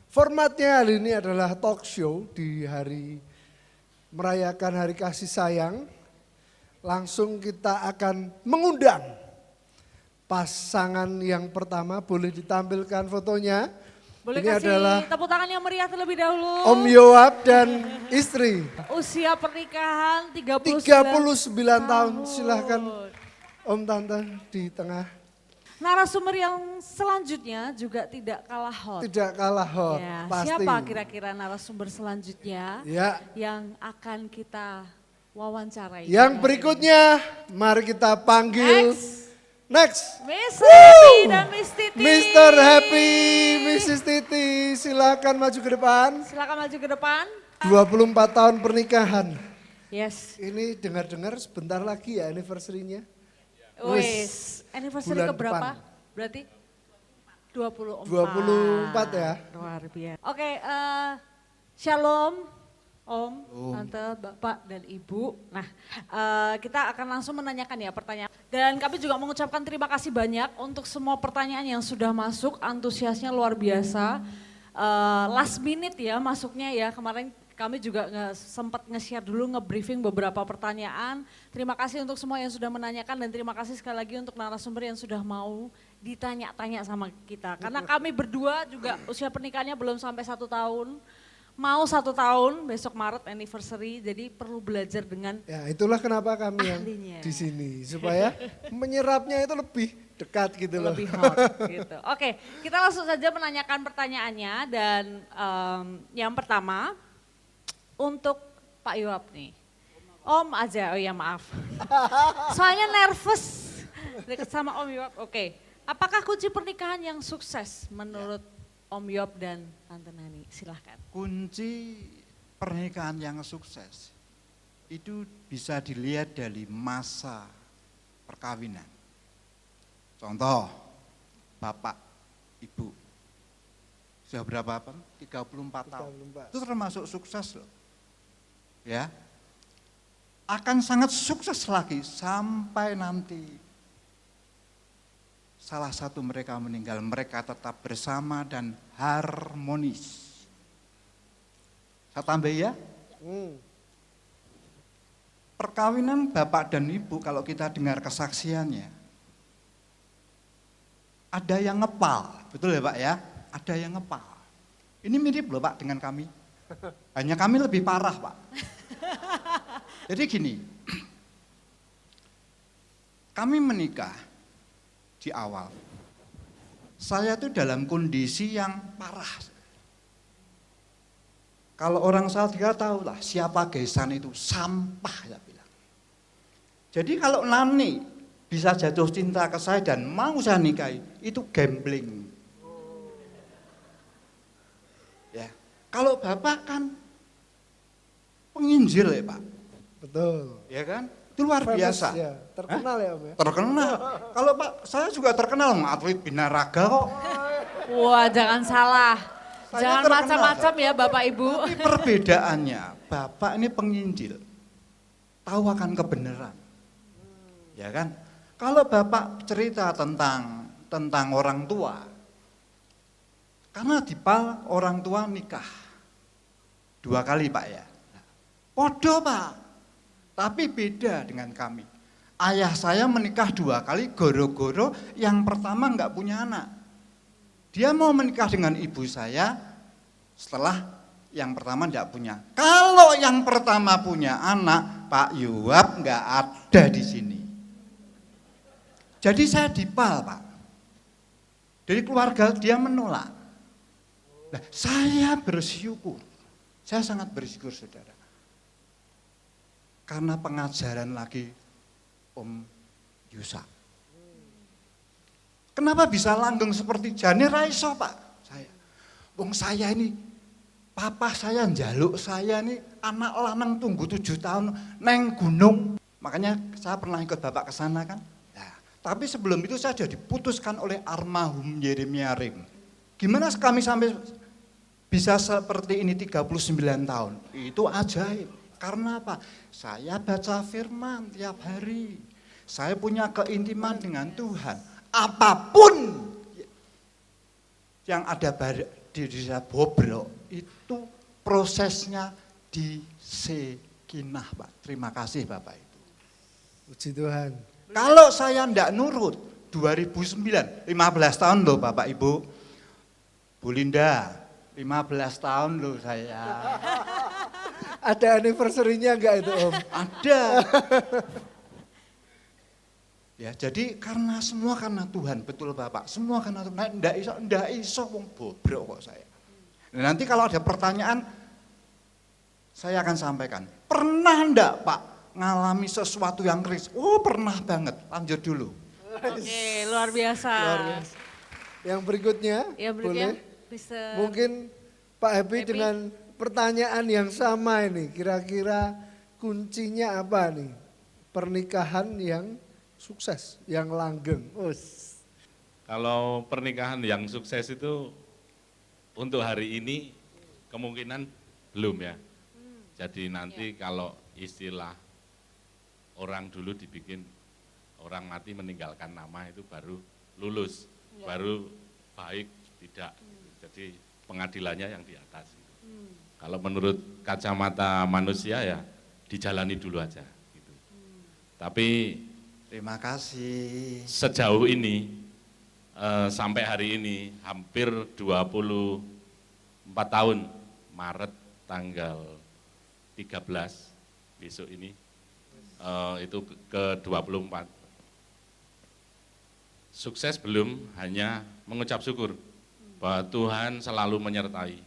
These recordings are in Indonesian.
Formatnya hari ini adalah talk show di hari merayakan Hari Kasih Sayang. Langsung kita akan mengundang pasangan yang pertama, boleh ditampilkan fotonya. Boleh Ini kasih adalah tepuk tangan yang meriah terlebih dahulu. Om Yoab dan istri. Usia pernikahan 39 tahun. Silahkan Om Tante di tengah. Narasumber yang selanjutnya juga tidak kalah hot. Tidak kalah hot, Ya, pasti. siapa kira-kira narasumber selanjutnya Ya. yang akan kita wawancarai? Yang berikutnya, mari kita panggil. Next. Mr. Happy dan Miss Titi. Mr. Happy, Mrs. Titi, silakan maju ke depan. Silakan maju ke depan. 24 tahun pernikahan. Yes. Ini dengar-dengar sebentar lagi ya anniversary-nya. Wes, anniversary bulan keberapa? depan. Berarti 24. 24 ya. Luar biasa. Oke, shalom Om, Tante, Bapak, dan Ibu. Nah, kita akan langsung menanyakan ya pertanyaan. Dan kami juga mengucapkan terima kasih banyak untuk semua pertanyaan yang sudah masuk, antusiasnya luar biasa. Last minute ya masuknya ya, kemarin kami juga sempat nge-share dulu, nge-briefing beberapa pertanyaan. Terima kasih untuk semua yang sudah menanyakan dan terima kasih sekali lagi untuk narasumber yang sudah mau ditanya-tanya sama kita. Karena kami berdua juga usia pernikahannya belum sampai 1 tahun. Mau 1 tahun, besok Maret anniversary, jadi perlu belajar dengan Ya itulah kenapa kami yang ahlinya. di sini. Supaya menyerapnya itu lebih dekat gitu loh. Lebih hot gitu. Oke, kita langsung saja menanyakan pertanyaannya dan yang pertama untuk Pak Yoab nih. Om aja, oh ya maaf. Soalnya nervous deket sama Om Yoab. Oke, apakah kunci pernikahan yang sukses menurut Om Yoab dan Tante Nani? Silahkan. Kunci pernikahan yang sukses itu bisa dilihat dari masa perkawinan. Contoh, Bapak, Ibu, sudah berapa tahun? 34 tahun. 34. Itu termasuk sukses loh. Ya, akan sangat sukses lagi sampai nanti salah satu mereka meninggal, mereka tetap bersama dan harmonis. Saya tambah ya. Perkawinan bapak dan ibu kalau kita dengar kesaksiannya, ada yang ngepal, betul ya Pak ya? Ada yang ngepal. Ini mirip loh Pak dengan kami. Hanya kami lebih parah Pak. Jadi gini, kami menikah di awal, saya itu dalam kondisi yang parah. Kalau orang Salatiga tahu lah siapa Gesan itu, sampah ya bilang. Jadi kalau Nani bisa jatuh cinta ke saya dan mau saya nikahi, itu gambling. Ya, kalau Bapak kan penginjil ya Pak. Betul. Ya kan? Itu luar Famous, biasa. ya. Terkenal ya Om ya. Terkenal. Kalau Pak, saya juga terkenal atlet binaraga kok. Wah, jangan salah. Saya Jangan terkenal, macam-macam ya Bapak Ibu. Tapi perbedaannya, Bapak ini penginjil. Tahu akan kebenaran. Ya kan? Kalau Bapak cerita tentang orang tua, karena di PAL orang tua nikah 2 kali Pak ya. Podo Pak. Tapi beda dengan kami. Ayah saya menikah 2 kali goro-goro yang pertama enggak punya anak. Dia mau menikah dengan ibu saya setelah yang pertama enggak punya. Kalau yang pertama punya anak, Pak Yoab enggak ada di sini. Jadi saya dipal Pak. Dari keluarga dia menolak. Nah, saya bersyukur. Saya sangat bersyukur saudara. Karena pengajaran lagi Om Yusa. Kenapa bisa langgeng seperti Jani Raiso Pak? Saya ini, papa saya njaluk saya ini anak lanang tunggu 7 tahun neng gunung. Makanya saya pernah ikut Bapak ke sana kan. Nah, tapi sebelum itu saya sudah diputuskan oleh almarhum Yeremia Rim. Gimana kami sampai bisa seperti ini 39 tahun? Itu ajaib. Karena apa? Saya baca firman tiap hari. Saya punya keintiman dengan Tuhan. Apapun yang ada di desa Bobrok itu prosesnya di Sekinah, Pak. Terima kasih Bapak itu. Puji Tuhan. Kalau saya ndak nurut, 2009, 15 tahun loh Bapak Ibu. Bu Linda, 15 tahun loh saya. Ada anniversary-nya enggak itu Om? Ada. Ya, jadi semua karena Tuhan, betul Bapak. Semua karena Tuhan. Nah, ndak iso wong bobrok kok saya. Nah, nanti kalau ada pertanyaan saya akan sampaikan. Pernah ndak Pak ngalami sesuatu yang kritis? Oh, pernah banget. Lanjut dulu. Oke, luar biasa. Luar biasa. Yang berikutnya, Ya, berikutnya boleh? Mr. Mungkin Pak Happy Happy. dengan pertanyaan yang sama ini, kira-kira kuncinya apa nih? Pernikahan yang sukses, yang langgeng. Kalau pernikahan yang sukses itu untuk hari ini kemungkinan belum ya. Jadi nanti kalau istilah orang dulu dibikin orang mati meninggalkan nama itu baru lulus, baru baik tidak. Jadi pengadilannya yang di atas. Kalau menurut kacamata manusia ya dijalani dulu aja. Gitu. Tapi Terima kasih. sejauh ini sampai hari ini hampir 24 tahun, Maret tanggal 13 besok ini itu ke 24. Sukses belum, hanya mengucap syukur bahwa Tuhan selalu menyertai.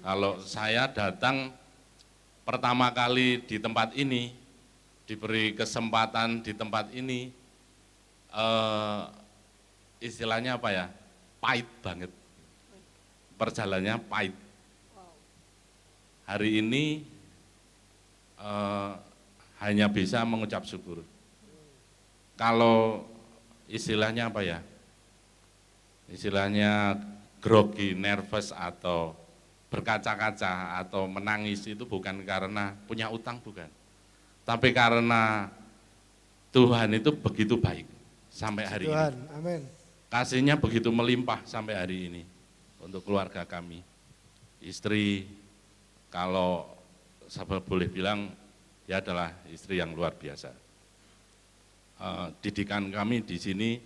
Kalau saya datang pertama kali di tempat ini, diberi kesempatan di tempat ini, istilahnya apa ya, pahit banget. Perjalanannya pahit. Hari ini hanya bisa mengucap syukur. Kalau istilahnya apa ya, istilahnya grogi, nervous atau berkaca-kaca atau menangis itu bukan karena punya utang, bukan. Tapi karena Tuhan itu begitu baik sampai hari Tuhan, ini. amin. Kasihnya begitu melimpah sampai hari ini untuk keluarga kami. Istri, kalau saya boleh bilang, dia adalah istri yang luar biasa. Didikan kami di sini,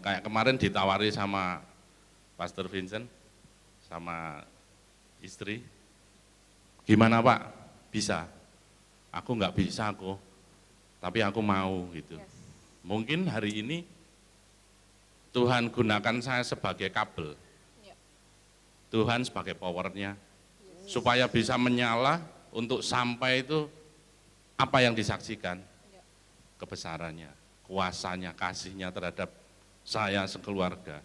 kayak kemarin ditawari sama Pastor Vincent, sama istri, gimana Pak, bisa? Aku nggak bisa kok, tapi aku mau gitu. Mungkin hari ini Tuhan gunakan saya sebagai kabel, Tuhan sebagai powernya, supaya bisa menyala untuk sampai itu apa yang disaksikan, kebesarannya, kuasanya, kasihnya terhadap saya sekeluarga.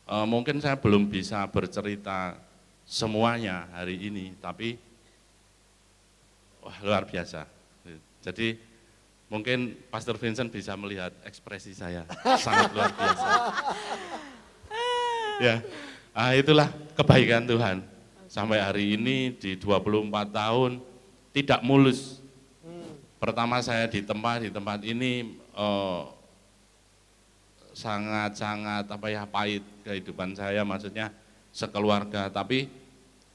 Mungkin saya belum bisa bercerita semuanya hari ini, tapi wah, luar biasa. Jadi mungkin Pastor Vincent bisa melihat ekspresi saya, sangat luar biasa. Ya, itulah kebaikan Tuhan. Sampai hari ini di 24 tahun tidak mulus. Pertama saya di tempat ini sangat-sangat pahit kehidupan saya, maksudnya sekeluarga, tapi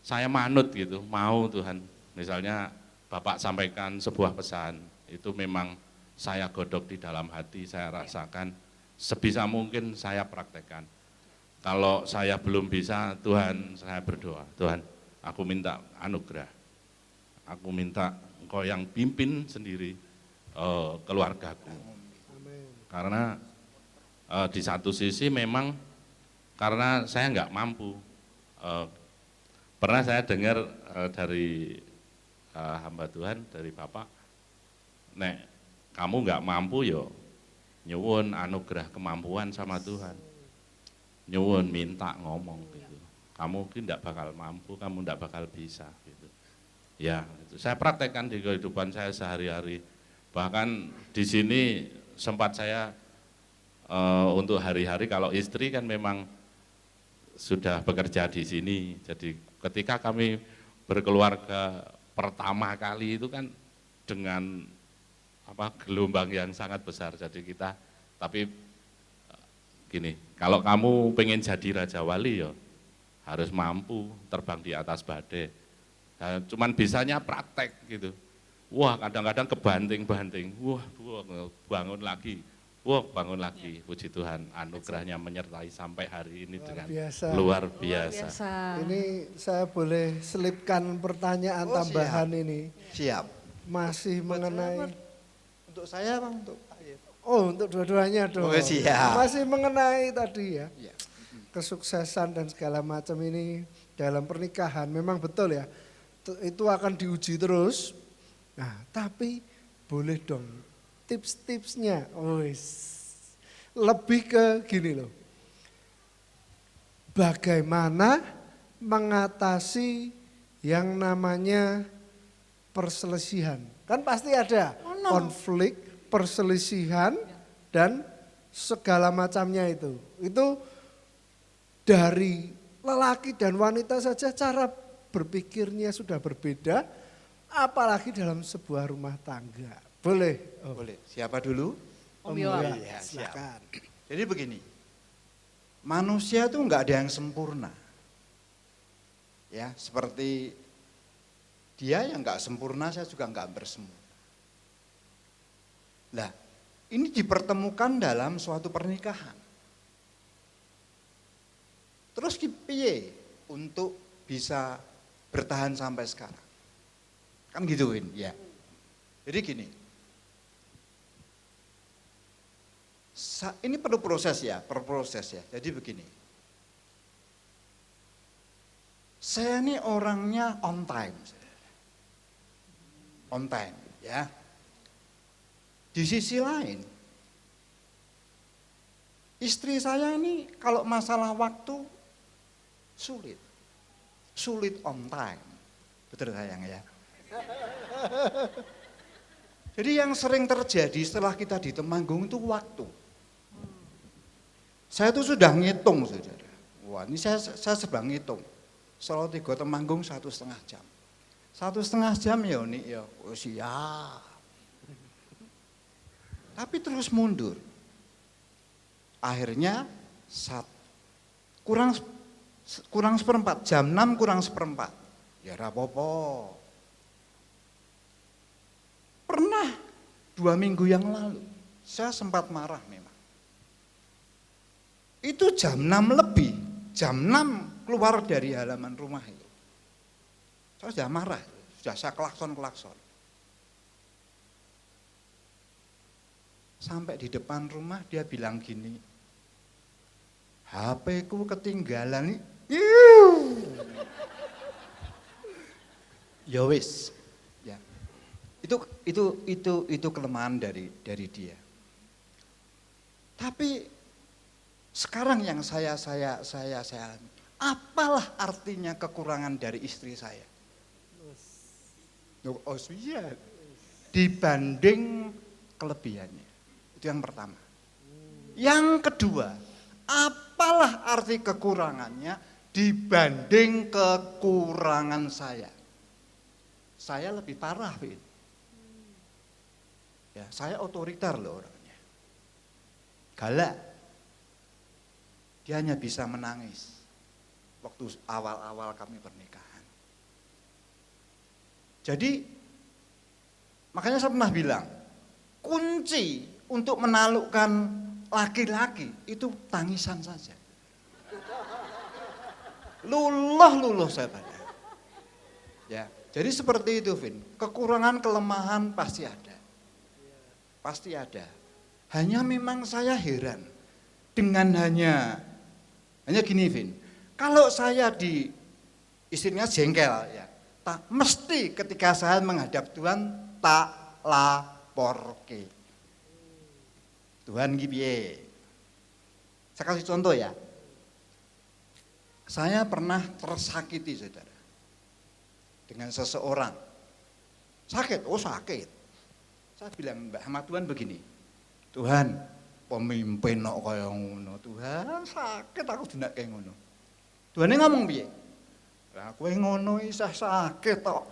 saya manut gitu, mau Tuhan. Misalnya Bapak sampaikan sebuah pesan, itu memang saya godok di dalam hati, saya rasakan, sebisa mungkin saya praktekkan. Kalau saya belum bisa, Tuhan, saya berdoa, Tuhan, aku minta anugerah, aku minta Engkau yang pimpin sendiri keluargaku. Karena di satu sisi memang karena saya nggak mampu. Pernah saya dengar dari hamba Tuhan, dari Bapak, nek kamu nggak mampu yo nyuwun anugerah kemampuan sama Tuhan, nyuwun minta ngomong gitu. Kamu mungkin nggak bakal mampu, kamu nggak bakal bisa gitu. Ya, itu saya praktekkan di kehidupan saya sehari-hari. Bahkan di sini sempat saya untuk hari-hari, kalau istri kan memang sudah bekerja di sini. Jadi ketika kami berkeluarga pertama kali itu kan dengan gelombang yang sangat besar. Jadi kita, tapi gini, kalau kamu pengen jadi Raja Wali ya harus mampu terbang di atas badai. Nah, cuman bisanya praktek gitu. Wah kadang-kadang kebanting-banting, wah bangun lagi, wah bangun lagi. Puji Tuhan anugerahnya menyertai sampai hari ini dengan biasa. luar Luar biasa. biasa. Ini saya boleh selipkan pertanyaan Oh, tambahan siap. ini. Siap. Masih mengenai, Untuk saya Bang, untuk oh untuk dua-duanya dong. Oh, siap. Masih mengenai tadi ya, Iya. kesuksesan dan segala macam ini dalam pernikahan. Memang betul ya, itu akan diuji terus. Nah tapi boleh dong tips-tipsnya. Lebih ke gini loh. Bagaimana mengatasi yang namanya perselisihan. Kan pasti ada konflik, perselisihan, dan segala macamnya itu. Itu dari lelaki dan wanita saja cara berpikirnya sudah berbeda, apalagi dalam sebuah rumah tangga. Boleh? Oh, boleh. Siapa dulu? Om Yoam. Yoam, Iya, siap. silakan. Jadi begini, manusia itu enggak ada yang sempurna. Ya, seperti dia yang enggak sempurna, saya juga enggak bersempurna. Nah, ini dipertemukan dalam suatu pernikahan. Terus piye untuk bisa bertahan sampai sekarang? Kan gituin, ya. Jadi gini, ini perlu proses ya, Jadi begini, saya ini orangnya on time ya. Di sisi lain, istri saya ini kalau masalah waktu sulit on time, betul sayang ya. Jadi yang sering terjadi setelah kita di Temanggung itu waktu. Saya tuh sudah ngitung, saudara. Wah, ini saya sedang ngitung. Solo Tigo Temanggung 1,5 jam. 1,5 jam ya nih ya, oh siap. Tapi terus mundur. Akhirnya kurang seperempat, jam 6 kurang seperempat. Ya rapopo. Pernah 2 minggu yang lalu, saya sempat marah memang. Itu jam 6 lebih, jam 6 keluar dari halaman rumah itu. Saya sudah marah, sudah saya klakson. Sampai di depan rumah dia bilang gini, HP ku ketinggalan nih. Ya wis. Ya. Itu kelemahan dari dia. Tapi sekarang yang saya alami, apalah artinya kekurangan dari istri saya? Oh iya, dibanding kelebihannya. Itu yang pertama. Yang kedua, apalah arti kekurangannya dibanding kekurangan saya? Saya lebih parah, Fit. Ya, saya otoriter loh orangnya. Galak. Dia hanya bisa menangis waktu awal-awal kami pernikahan. Jadi makanya saya pernah bilang, kunci untuk menaklukkan laki-laki itu tangisan saja. Luluh saya pada. Ya, jadi seperti itu, Vin. Kekurangan, kelemahan pasti ada. Pasti ada. Hanya memang saya heran dengan hanya gini, Vin. Kalau saya di istrinya jengkel ya, mesti ketika saya menghadap Tuhan tak laporke. Tuhan piye? Saya kasih contoh ya. Saya pernah tersakiti, saudara, dengan seseorang. Sakit, sakit. Saya bilang sama Tuhan begini, Tuhan, pemimpin kok kaya ngono, Tuhan sakit aku tidak kayak ngono. Tuhan ngomong piye? Lah kowe ngono isih sakit tok.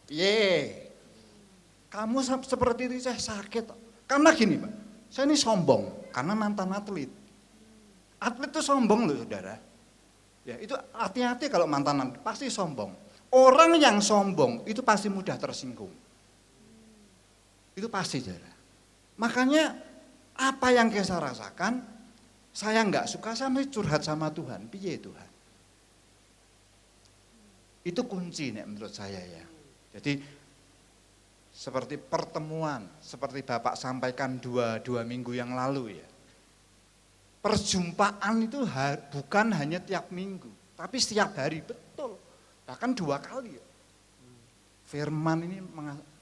Piye? Kamu seperti itu isih sakit tok. Karena gini, Pak. Saya ini sombong karena mantan atlet. Atlet itu sombong loh saudara. Ya, itu hati-hati kalau mantan atlet, pasti sombong. Orang yang sombong itu pasti mudah tersinggung. Itu pasti saudara. Makanya apa yang saya rasakan, saya nggak suka, saya mesti curhat sama Tuhan. Piye Tuhan? Itu kunci nih menurut saya ya. Jadi seperti pertemuan, seperti Bapak sampaikan dua minggu yang lalu ya. Perjumpaan itu bukan hanya tiap minggu, tapi setiap hari, betul. Bahkan 2 kali. Firman ini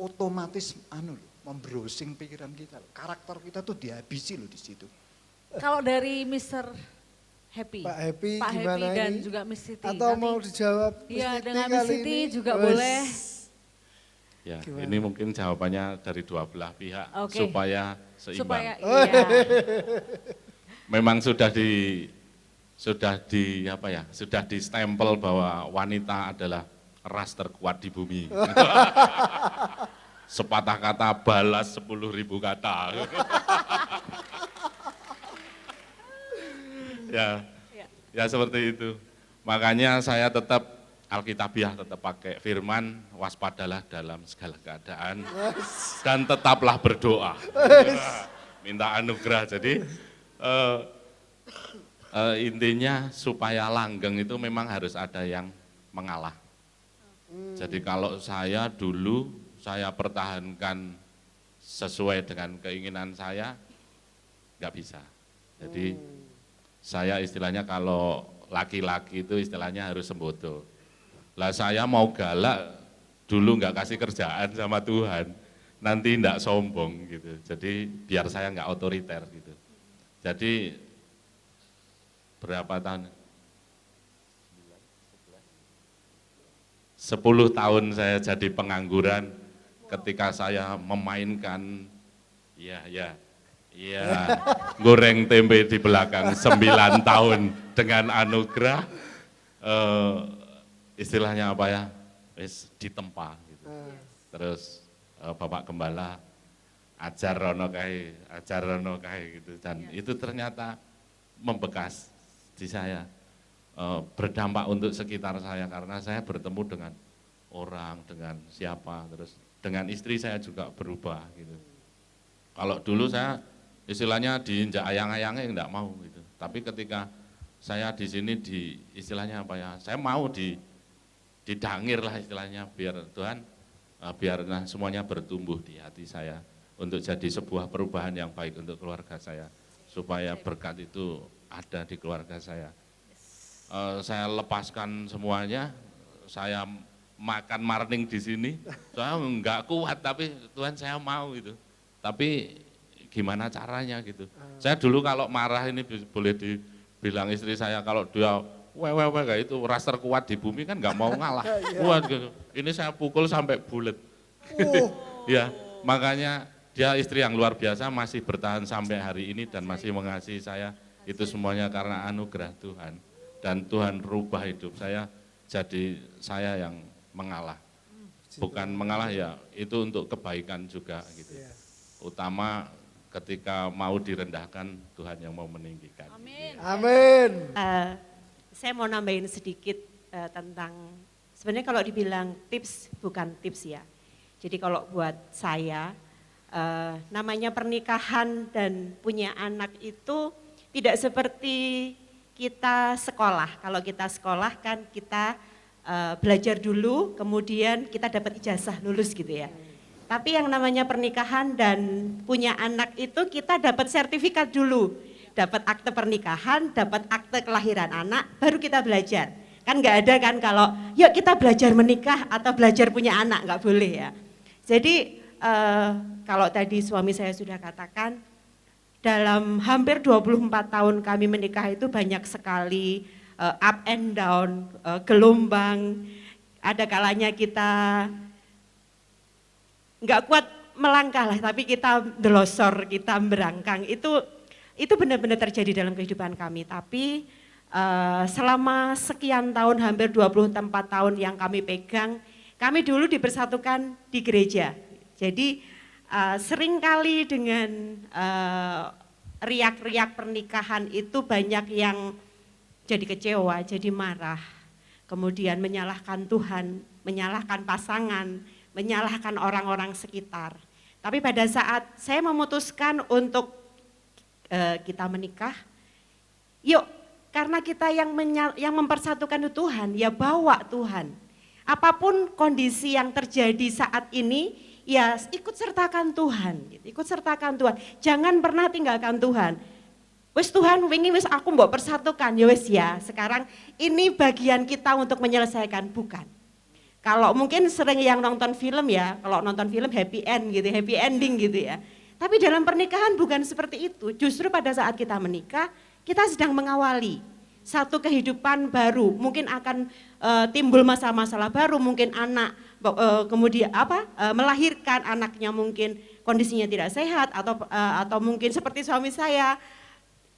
otomatis membrowsing pikiran kita. Karakter kita tuh dihabisi loh di situ. Kalau dari Mr. Happy, Pak Happy Pak gimana Happy dan ini? juga Miss Siti. Atau mau dijawab Miss Iya, Titi dengan Miss kali Siti ini? juga Wes. boleh. Ya, Gimana? ini mungkin jawabannya dari dua belah pihak Oke. supaya seimbang. Supaya iya. Memang sudah di stempel bahwa wanita adalah ras terkuat di bumi. Sepatah kata balas 10.000 kata. Ya seperti itu. Makanya saya tetap Alkitabiah, tetap pakai firman, waspadalah dalam segala keadaan dan tetaplah berdoa. Minta anugerah. Jadi intinya supaya langgeng itu memang harus ada yang mengalah. Jadi kalau saya dulu saya pertahankan sesuai dengan keinginan saya, nggak bisa. Jadi saya istilahnya kalau laki-laki itu istilahnya harus sembodo. Lah saya mau galak dulu nggak kasih kerjaan sama Tuhan, nanti nggak sombong gitu. Jadi biar saya nggak otoriter gitu. Jadi berapa tahun? 10 tahun saya jadi pengangguran ketika saya memainkan goreng tempe di belakang 9 tahun dengan anugerah istilahnya apa ya, wis ditempa gitu. Terus Bapak Gembala ajar rono kae gitu, dan itu ternyata membekas di saya, berdampak untuk sekitar saya karena saya bertemu dengan orang, dengan siapa, terus dengan istri saya juga berubah gitu. Kalau dulu saya istilahnya diinjak ayang-ayangnya enggak mau gitu, tapi ketika saya di sini istilahnya apa ya, saya mau didangir lah istilahnya, biar Tuhan, biar semuanya bertumbuh di hati saya untuk jadi sebuah perubahan yang baik untuk keluarga saya, supaya berkat itu ada di keluarga saya. Saya lepaskan semuanya, saya makan marning di sini, saya enggak kuat tapi Tuhan saya mau gitu. Tapi gimana caranya gitu. Saya dulu kalau marah ini boleh dibilang istri saya, kalau dia kayak itu ras terkuat di bumi kan nggak mau ngalah. Kuat gitu. Ini saya pukul sampai bulet. Ya, makanya dia istri yang luar biasa, masih bertahan sampai hari ini dan masih mengasihi saya. Itu semuanya karena anugerah Tuhan. Dan Tuhan rubah hidup saya jadi saya yang mengalah. Bukan mengalah ya, itu untuk kebaikan juga gitu. Utama ketika mau direndahkan, Tuhan yang mau meninggikan. Amin. Amin. Saya mau nambahin sedikit tentang, sebenarnya kalau dibilang tips, bukan tips ya. Jadi kalau buat saya, namanya pernikahan dan punya anak itu tidak seperti kita sekolah. Kalau kita sekolah kan kita belajar dulu, kemudian kita dapat ijazah lulus gitu ya. Tapi yang namanya pernikahan dan punya anak itu kita dapat sertifikat dulu. Dapat akte pernikahan, dapat akte kelahiran anak, baru kita belajar. Kan nggak ada kan kalau yuk kita belajar menikah atau belajar punya anak, nggak boleh ya. Jadi kalau tadi suami saya sudah katakan, dalam hampir 24 tahun kami menikah itu banyak sekali up and down, gelombang. Ada kalanya kita nggak kuat melangkah lah, tapi kita delosor, kita berangkang, itu benar-benar terjadi dalam kehidupan kami. Tapi selama sekian tahun, hampir 24 tahun yang kami pegang, kami dulu dipersatukan di gereja. Jadi seringkali dengan riak-riak pernikahan itu banyak yang jadi kecewa, jadi marah, kemudian menyalahkan Tuhan, menyalahkan pasangan, menyalahkan orang-orang sekitar. Tapi pada saat saya memutuskan untuk kita menikah, yuk karena kita yang mempersatukan itu Tuhan, ya bawa Tuhan. Apapun kondisi yang terjadi saat ini, ya ikut sertakan Tuhan, ikut sertakan Tuhan. Jangan pernah tinggalkan Tuhan. Wes Tuhan, wingi wes aku mbok persatukan, ya wes ya. Sekarang ini bagian kita untuk menyelesaikan, bukan. Kalau mungkin sering yang nonton film ya, kalau nonton film happy end gitu, happy ending gitu ya. Tapi dalam pernikahan bukan seperti itu. Justru pada saat kita menikah, kita sedang mengawali satu kehidupan baru. Mungkin akan timbul masalah-masalah baru, mungkin anak kemudian melahirkan anaknya mungkin kondisinya tidak sehat atau mungkin seperti suami saya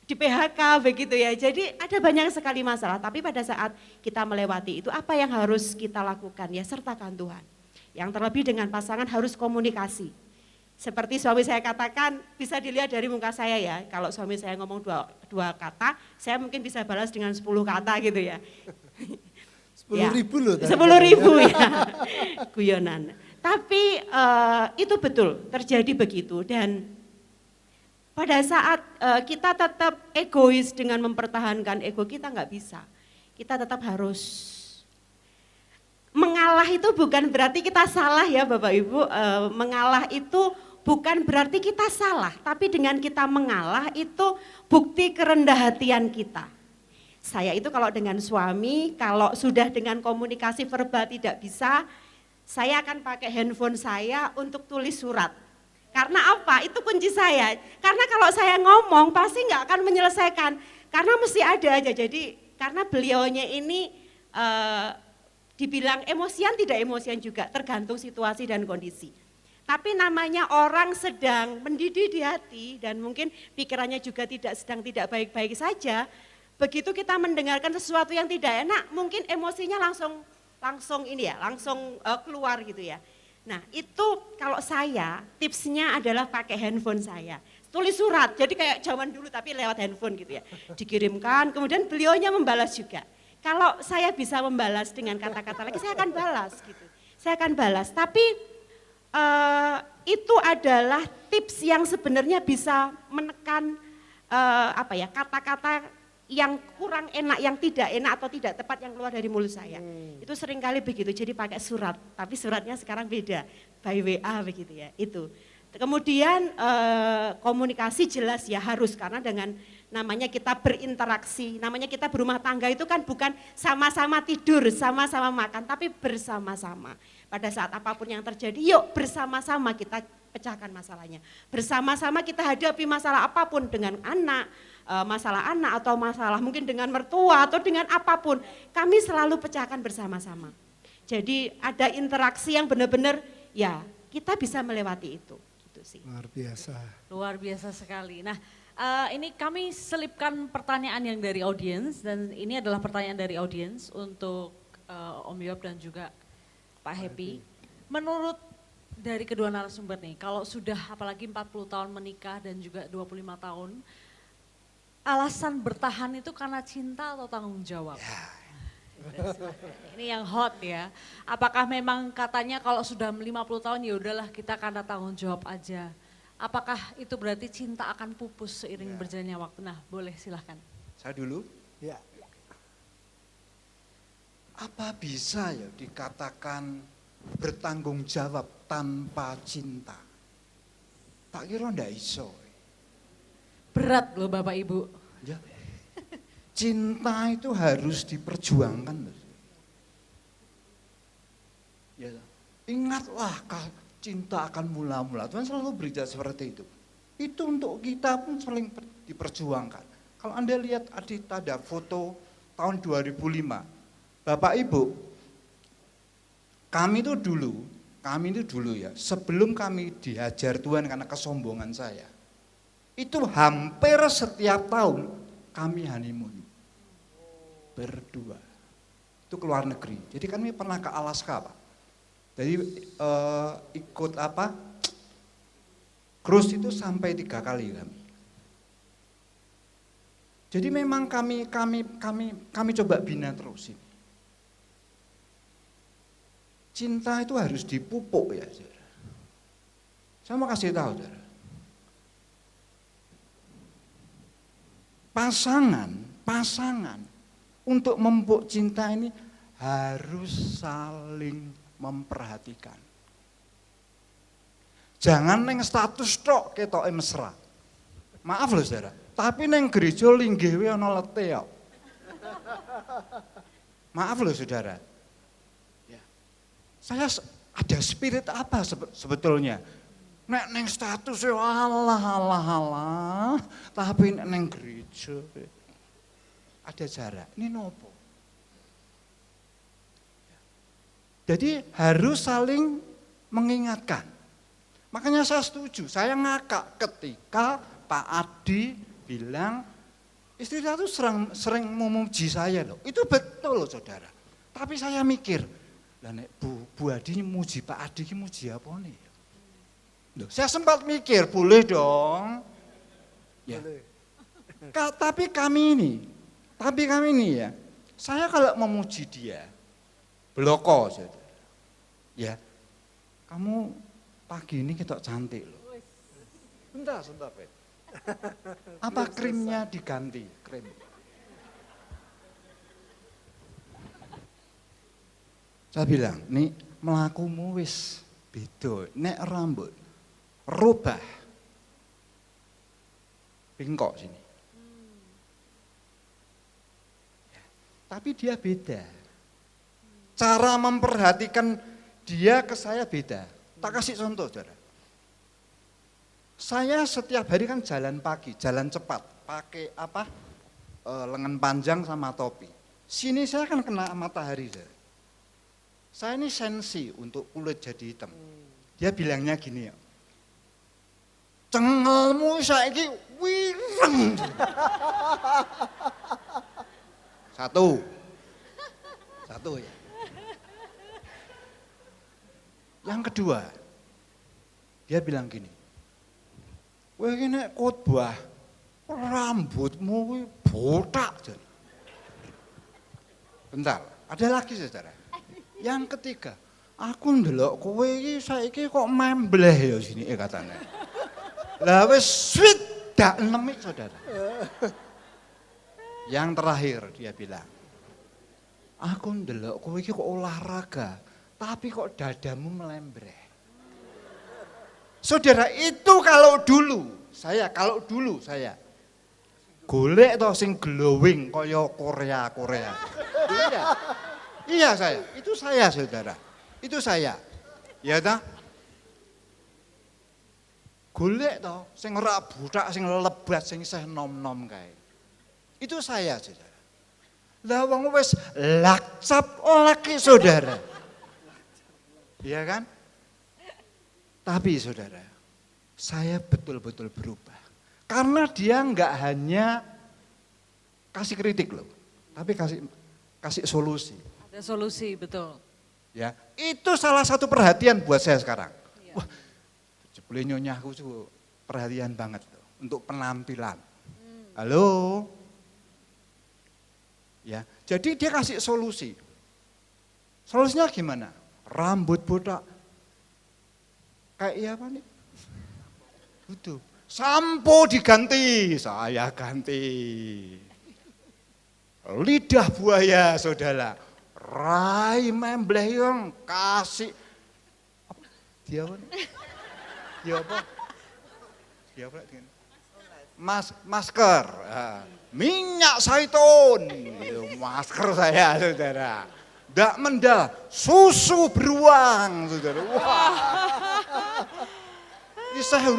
di PHK begitu ya. Jadi ada banyak sekali masalah, tapi pada saat kita melewati itu apa yang harus kita lakukan? Ya sertakan Tuhan. Yang terlebih dengan pasangan harus komunikasi. Seperti suami saya katakan, bisa dilihat dari muka saya ya, kalau suami saya ngomong dua kata, saya mungkin bisa balas dengan 10 kata gitu ya. 10.000 loh. 10.000 ya, guyonan. Tapi itu betul, terjadi begitu dan pada saat kita tetap egois dengan mempertahankan ego kita nggak bisa. Kita tetap harus mengalah itu bukan berarti kita salah ya Bapak Ibu. Mengalah itu bukan berarti kita salah, tapi dengan kita mengalah itu bukti kerendah hatian kita. Saya itu kalau dengan suami, kalau sudah dengan komunikasi verbal tidak bisa, saya akan pakai handphone saya untuk tulis surat. Karena apa? Itu kunci saya. Karena kalau saya ngomong pasti nggak akan menyelesaikan. Karena mesti ada aja. Jadi karena beliaunya ini dibilang emosian tidak emosian juga, tergantung situasi dan kondisi. Tapi namanya orang sedang mendidih di hati dan mungkin pikirannya juga sedang tidak baik-baik saja. Begitu kita mendengarkan sesuatu yang tidak enak, mungkin emosinya langsung keluar gitu ya. Nah itu kalau saya tipsnya adalah pakai handphone saya. Tulis surat, jadi kayak zaman dulu tapi lewat handphone gitu ya. Dikirimkan, kemudian beliaunya membalas juga. Kalau saya bisa membalas dengan kata-kata lagi, saya akan balas gitu. Saya akan balas, tapi itu adalah tips yang sebenarnya bisa menekan kata-kata yang kurang enak, yang tidak enak atau tidak tepat yang keluar dari mulut saya. Itu seringkali begitu, jadi pakai surat, tapi suratnya sekarang beda, by WA begitu ya, itu. Kemudian komunikasi jelas ya harus, karena dengan namanya kita berinteraksi, namanya kita berumah tangga itu kan bukan sama-sama tidur, sama-sama makan, tapi bersama-sama. Pada saat apapun yang terjadi, yuk bersama-sama kita pecahkan masalahnya. Bersama-sama kita hadapi masalah apapun dengan anak, masalah anak atau masalah mungkin dengan mertua atau dengan apapun, kami selalu pecahkan bersama-sama. Jadi ada interaksi yang benar-benar ya kita bisa melewati itu. Gitu sih. Luar biasa. Luar biasa sekali. Nah ini kami selipkan pertanyaan yang dari audiens dan ini adalah pertanyaan dari audiens untuk Om Yob dan juga Pak Happy. Menurut dari kedua narasumber nih, kalau sudah apalagi 40 tahun menikah dan juga 25 tahun, alasan bertahan itu karena cinta atau tanggung jawab? Ya. Ini yang hot ya. Apakah memang katanya kalau sudah 50 tahun ya udahlah kita karena tanggung jawab aja. Apakah itu berarti cinta akan pupus seiring berjalannya waktu? Nah, boleh silahkan. Saya dulu. Ya. Apa bisa ya dikatakan bertanggung jawab tanpa cinta? Tak kira ndak iso. Berat loh Bapak Ibu. Ya. Cinta itu harus diperjuangkan. Ya. Ingatlah cinta akan mula-mula. Tuhan selalu beritahu seperti itu. Itu untuk kita pun saling diperjuangkan. Kalau Anda lihat ada foto tahun 2005. Bapak Ibu, kami itu dulu ya, sebelum kami dihajar Tuhan karena kesombongan saya. Itu hampir setiap tahun kami honeymoon berdua. Itu ke luar negeri. Jadi kami pernah ke Alaska, Pak. Jadi ikut cruise itu sampai 3 kali kami. Jadi memang kami coba bina terus ini. Cinta itu harus dipupuk ya, saudara. Saya mau kasih tahu, saudara. Pasangan untuk memupuk cinta ini harus saling memperhatikan. Jangan neng status tok ketoke mesra. Maaf loh saudara, tapi neng gereja linggewe ana lete kok. Maaf loh saudara. Ya. Saya ada spirit apa sebetulnya? Nek neng status ya Allah, tapi nek neng gereja ada jarak. Ini nopo? Jadi harus saling mengingatkan. Makanya saya setuju, saya ngakak ketika Pak Adi bilang istri saya itu sering memuji saya loh. Itu betul loh saudara. Tapi saya mikir, lah nek Bu Adi muji Pak Adi ki muji apa nih? Loh, saya sempat mikir, boleh dong. Ya. Boleh. Tapi kami ini ya, saya kalau memuji dia, bloko saudara. Ya, kamu pagi ini kita cantik loh. Bentar, Pak. Apa krimnya diganti? Krim. Saya bilang, nih melakumu wis beda, nek rambut rubah. Bengkok sini. Ya, tapi dia beda. Cara memperhatikan dia ke saya beda. Tak kasih contoh, saudara. Saya setiap hari kan jalan pagi, jalan cepat, pakai apa? Lengan panjang sama topi. Sini saya kan kena matahari, saudara. Saya ini sensi untuk kulit jadi hitam. Dia bilangnya gini ya, cengelmu saiki wireng. Satu ya. Yang kedua, dia bilang gini, wah ini khotbah, rambutmu botak jadi. Bentar, ada lagi saudara. Yang ketiga, aku ndelok kowe iki saiki kok membleh ya sini katanya. Lah wis swidak nemik saudara. Yang terakhir dia bilang, aku ndelok kowe iki kok olahraga, tapi kok dadamu melembreh. Saudara, itu kalau dulu saya golek to sing glowing kaya Korea. Iya saya, itu saya saudara. Itu saya. Ya ta? Golek to sing ora butak, sing lebat, sing isih nom-nom kae. Itu saya saudara. Lah wong wis lakcap lagi saudara. Iya kan? Tapi saudara, saya betul-betul berubah. Karena dia enggak hanya kasih kritik loh, tapi kasih solusi. Ada solusi, betul. Ya, itu salah satu perhatian buat saya sekarang. Ya. Wah, jebule nyonyahku tuh perhatian banget tuh untuk penampilan. Halo. Ya, jadi dia kasih solusi. Solusinya gimana? Rambut botak. Kayak iya apa nih? Betul. Sampo diganti, saya ganti. Lidah buaya, saudara. Rai membleh yang kasih. Dia apa nih? Dia apa? Masker. Minyak zaitun. Masker saya, saudara. Ndak mendah, susu beruang, saudara. Wah. Ini saya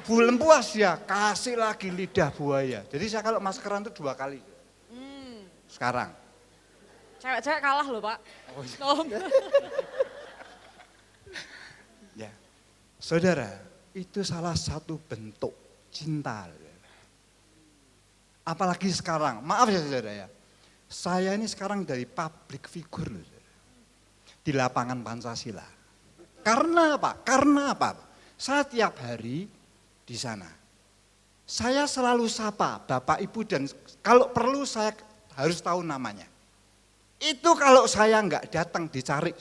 belum puas ya, kasih lagi lidah buaya. Jadi saya kalau maskeran itu 2 kali. Sekarang. Cewek-cewek kalah loh Pak. Oh, iya. Ya, saudara, itu salah satu bentuk cinta. Apalagi sekarang, maaf ya saudara ya. Saya ini sekarang dari public figure loh, di lapangan Pancasila. Karena apa? Saya tiap hari di sana. saya selalu sapa Bapak Ibu dan kalau perlu saya harus tahu namanya. Itu kalau saya enggak datang dicari.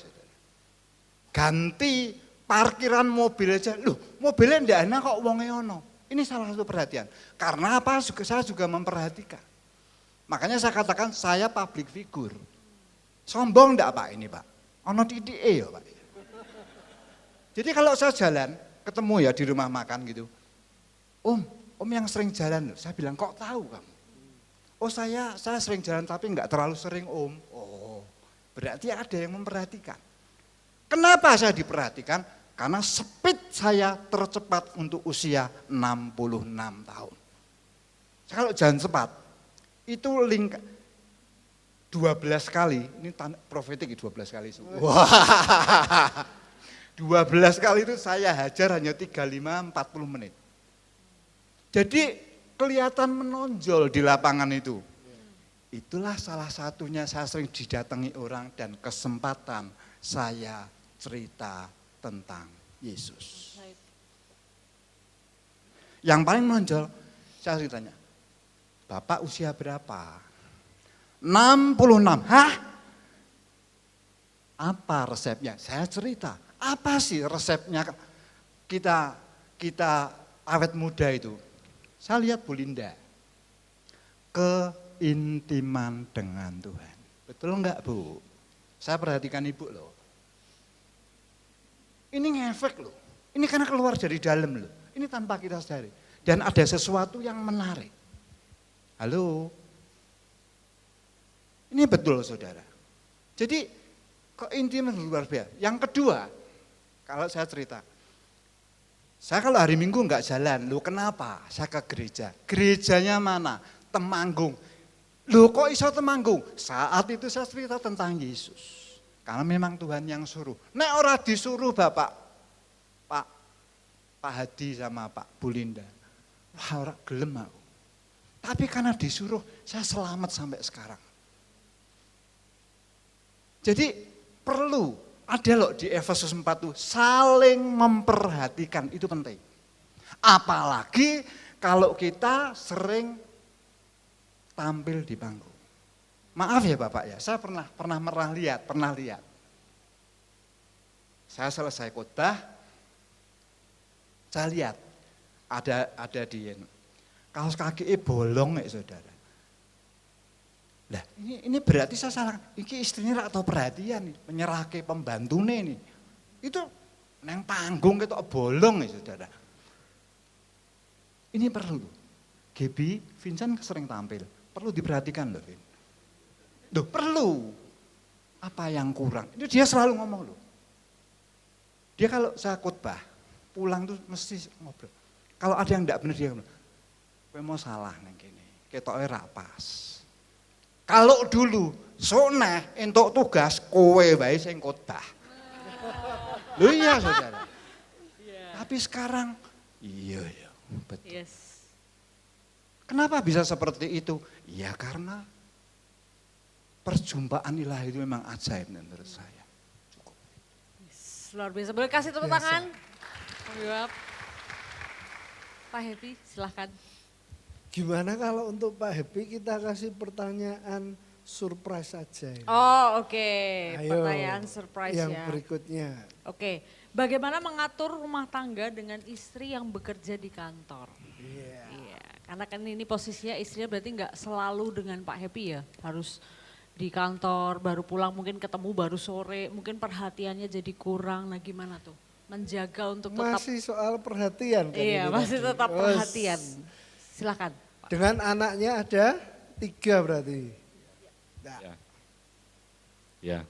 Ganti parkiran mobil aja, loh mobilnya enggak enak kok wonge ono. Ini salah satu perhatian. Karena apa? Saya juga memperhatikan. Makanya saya katakan saya public figure. Sombong enggak Pak ini Pak? Ono titik ya Pak. Jadi kalau saya jalan, ketemu ya di rumah makan gitu. Om yang sering jalan loh. Saya bilang kok tahu kamu? Oh saya sering jalan tapi enggak terlalu sering Om. Oh berarti ada yang memperhatikan. Kenapa saya diperhatikan? Karena speed saya tercepat untuk usia 66 tahun. Kalau jalan cepat, itu 12 kali, ini profetik 12 kali. Wah, 12 kali itu saya hajar hanya 35-40 menit. Jadi kelihatan menonjol di lapangan itu. Itulah salah satunya saya sering didatangi orang dan kesempatan saya cerita tentang Yesus. Yang paling menonjol, saya ceritanya, Bapak usia berapa? 66, hah? Apa resepnya? Saya cerita, apa sih resepnya kita awet muda itu? Saya lihat Bu Linda, keintiman dengan Tuhan. Betul enggak Bu? Saya perhatikan Ibu loh. Ini ngefek loh, ini karena keluar dari dalam loh, ini tanpa kita sadari. Dan ada sesuatu yang menarik. Halo, ini betul saudara. Jadi keintiman luar biasa. Yang kedua, kalau saya cerita, saya kalau hari Minggu enggak jalan, loh kenapa? Saya ke gereja, gerejanya mana? Temanggung. Loh kok iso Temanggung? Saat itu saya cerita tentang Yesus. Karena memang Tuhan yang suruh. Nek ora disuruh Pak Hadi sama Pak Bu Linda. Wah ora gelem aku. Tapi karena disuruh saya selamat sampai sekarang. Jadi perlu ada loh di Efesus 4 itu saling memperhatikan itu penting. Apalagi kalau kita sering tampil di panggung. Maaf ya Bapak ya, saya pernah lihat. Saya selesai khotbah, saya lihat ada di kaos kaki bolong ya saudara. Lah ini berarti saya salah, ini istrinya atau perhatian nih, menyerahke pembantune nih. Itu neng panggung itu bolong ya saudara. Ini perlu, Gaby, Vincent sering tampil, perlu diperhatikan loh Vin. Loh perlu, apa yang kurang? Itu dia selalu ngomong loh. Dia kalau saya khotbah, pulang tuh mesti ngobrol. Kalau ada yang enggak benar dia ngomong, kowe mau salah neng kene, ketoke ra pas. Kalau dulu, soneh entuk tugas, kowe wae sing khotbah. Loh iya saudara. Tapi sekarang, iya betul. Yes. Kenapa bisa seperti itu? Ya karena perjumpaan ilahi itu memang ajaib menurut saya. Cukup. Luar biasa. Boleh kasih tepuk tangan? Pak Happy, silahkan. Gimana kalau untuk Pak Happy kita kasih pertanyaan surprise saja. Oh oke, Ayo, pertanyaan surprise yang ya. berikutnya. Oke, bagaimana mengatur rumah tangga dengan istri yang bekerja di kantor? Iya, karena kan ini posisinya istrinya berarti nggak selalu dengan Pak Happy ya, harus di kantor, baru pulang mungkin ketemu baru sore, mungkin perhatiannya jadi kurang, nah gimana tuh? Menjaga untuk tetap. Masih soal perhatian kan Iya, ini masih tadi. tetap perhatian. Silakan. Pak. Dengan anaknya ada 3 berarti. Ya.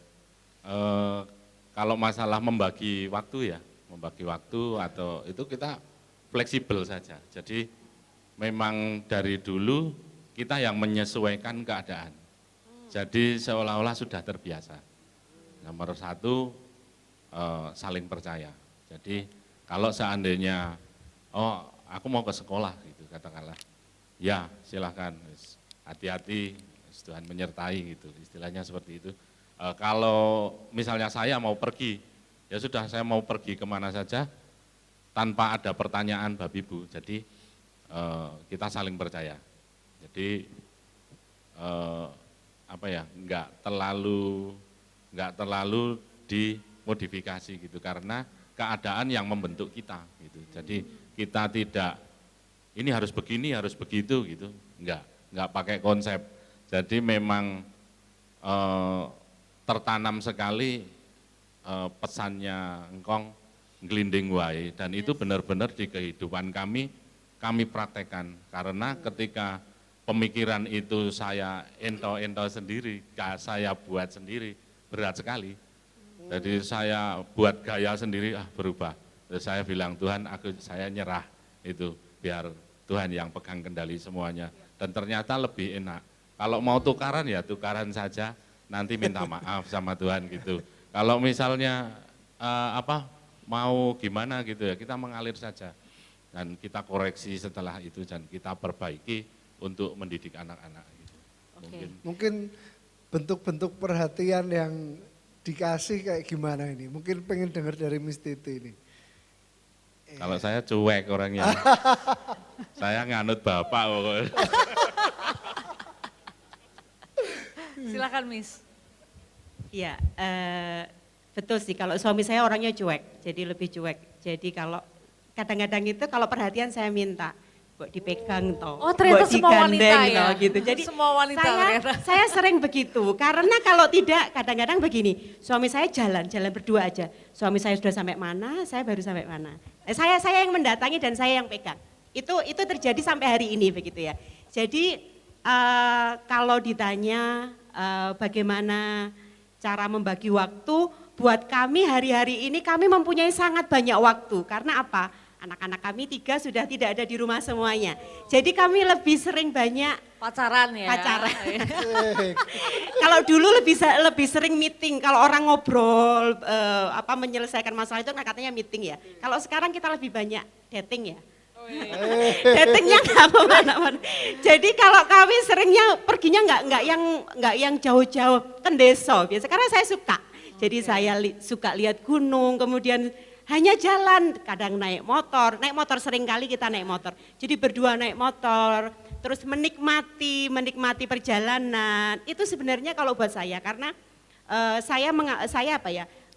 Kalau masalah membagi waktu atau itu kita fleksibel saja. Jadi memang dari dulu kita yang menyesuaikan keadaan. Jadi seolah-olah sudah terbiasa. Nomor 1 saling percaya. Jadi kalau seandainya aku mau ke sekolah gitu katakanlah, ya silahkan, hati-hati, Tuhan menyertai gitu, istilahnya seperti itu. Kalau misalnya saya mau pergi, ya sudah saya mau pergi kemana saja tanpa ada pertanyaan Bapak Ibu. Jadi kita saling percaya. Jadi nggak terlalu dimodifikasi gitu, karena keadaan yang membentuk kita gitu. Jadi kita tidak ini harus begini, harus begitu gitu, nggak pakai konsep. Jadi memang tertanam sekali pesannya engkong ngelinding wae, dan itu benar-benar di kehidupan kami praktekkan, karena ketika pemikiran itu saya ento sendiri, saya buat sendiri, berat sekali. Jadi saya buat gaya sendiri, berubah. Terus saya bilang, Tuhan saya nyerah itu, biar Tuhan yang pegang kendali semuanya. Dan ternyata lebih enak. Kalau mau tukaran ya tukaran saja, nanti minta maaf sama Tuhan gitu. Kalau misalnya mau gimana gitu ya, kita mengalir saja. Dan kita koreksi setelah itu dan kita perbaiki untuk mendidik anak-anak. Gitu. Oke. Mungkin bentuk-bentuk perhatian yang dikasih kayak gimana ini? Mungkin pengen dengar dari Miss Titi ini. Kalau saya cuek orangnya. Saya nganut bapak pokoknya. Silakan Miss. Iya, betul sih kalau suami saya orangnya cuek, jadi lebih cuek. Jadi kalau kadang-kadang itu kalau perhatian saya minta, buat dipegang toh, Oh, ternyata buat semua wanita digandeng ya? toh, gitu. Jadi Semua wanita ternyata. saya sering begitu, karena kalau tidak kadang-kadang begini, suami saya jalan berdua aja. Suami saya sudah sampai mana, saya baru sampai mana. Saya yang mendatangi dan saya yang pegang. Itu terjadi sampai hari ini begitu ya. Jadi kalau ditanya bagaimana cara membagi waktu, buat kami hari-hari ini kami mempunyai sangat banyak waktu. Karena apa? Anak-anak kami 3 sudah tidak ada di rumah semuanya. Jadi kami lebih sering banyak Pacaran ya. pacaran. Kalau dulu lebih sering meeting, kalau orang ngobrol menyelesaikan masalah itu katanya meeting ya. Kalau sekarang kita lebih banyak dating ya. Datingnya nggak kemana-mana. Jadi kalau kami seringnya perginya nggak yang jauh-jauh kan desa biasa. Karena saya suka. Jadi saya suka lihat gunung, kemudian hanya jalan, kadang naik motor sering kali kita naik motor. Jadi berdua naik motor, terus menikmati perjalanan. Itu sebenarnya kalau buat saya, karena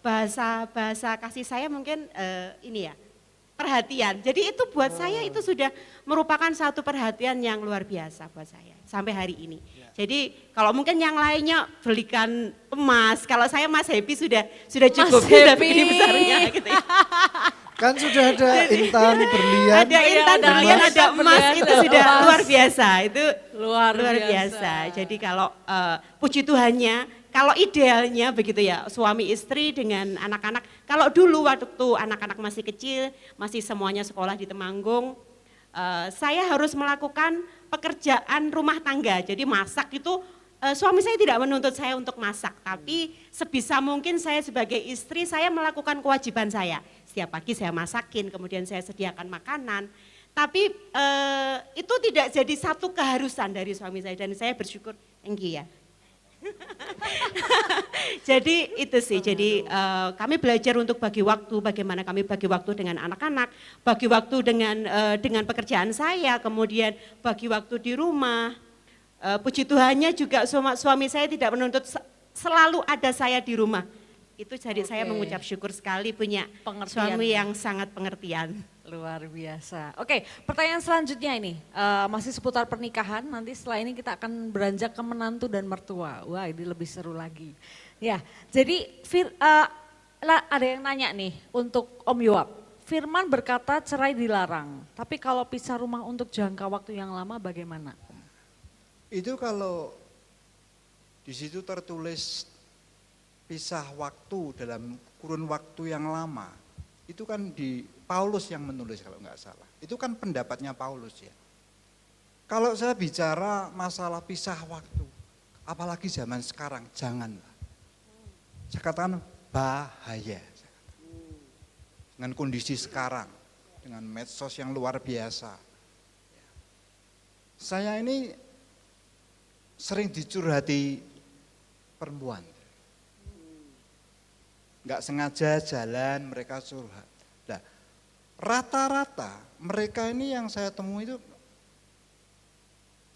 bahasa kasih saya mungkin ini ya, perhatian. Jadi itu buat saya itu sudah merupakan satu perhatian yang luar biasa buat saya sampai hari ini. Jadi kalau mungkin yang lainnya belikan emas, kalau saya Mas Happy sudah cukup, sudah begini besarnya gitu ya. Kan sudah ada intan berlian. Ada intan berlian, ada emas, itu sudah emas. luar biasa, itu Luar biasa. Jadi kalau puji Tuhannya, kalau idealnya begitu ya, suami istri dengan anak-anak. Kalau dulu waktu anak-anak masih kecil, masih semuanya sekolah di Temanggung, saya harus melakukan pekerjaan rumah tangga. Jadi masak itu suami saya tidak menuntut saya untuk masak, tapi sebisa mungkin saya sebagai istri saya melakukan kewajiban saya. Setiap pagi saya masakin, kemudian saya sediakan makanan. Tapi itu tidak jadi satu keharusan dari suami saya dan saya bersyukur, thank you ya. Jadi itu sih, jadi kami belajar untuk bagi waktu, bagaimana kami bagi waktu dengan anak-anak, bagi waktu dengan pekerjaan saya, kemudian bagi waktu di rumah. Puji Tuhannya juga suami saya tidak menuntut selalu ada saya di rumah. Itu jadi saya mengucap syukur sekali punya Pengertian. suami yang sangat pengertian. Luar biasa. Oke, pertanyaan selanjutnya ini masih seputar pernikahan. Nanti setelah ini kita akan beranjak ke menantu dan mertua. Wah, ini lebih seru lagi. Ya, jadi ada yang nanya nih untuk Om Yoap. Firman berkata cerai dilarang, tapi kalau pisah rumah untuk jangka waktu yang lama bagaimana? Itu kalau di situ tertulis pisah waktu dalam kurun waktu yang lama, itu kan di Paulus yang menulis kalau nggak salah. Itu kan pendapatnya Paulus ya. Kalau saya bicara masalah pisah waktu, apalagi zaman sekarang, janganlah. Saya katakan bahaya. Dengan kondisi sekarang, dengan medsos yang luar biasa. Saya ini sering dicurhati perempuan. Nggak sengaja jalan mereka curhat. Nah, rata-rata mereka ini yang saya temui itu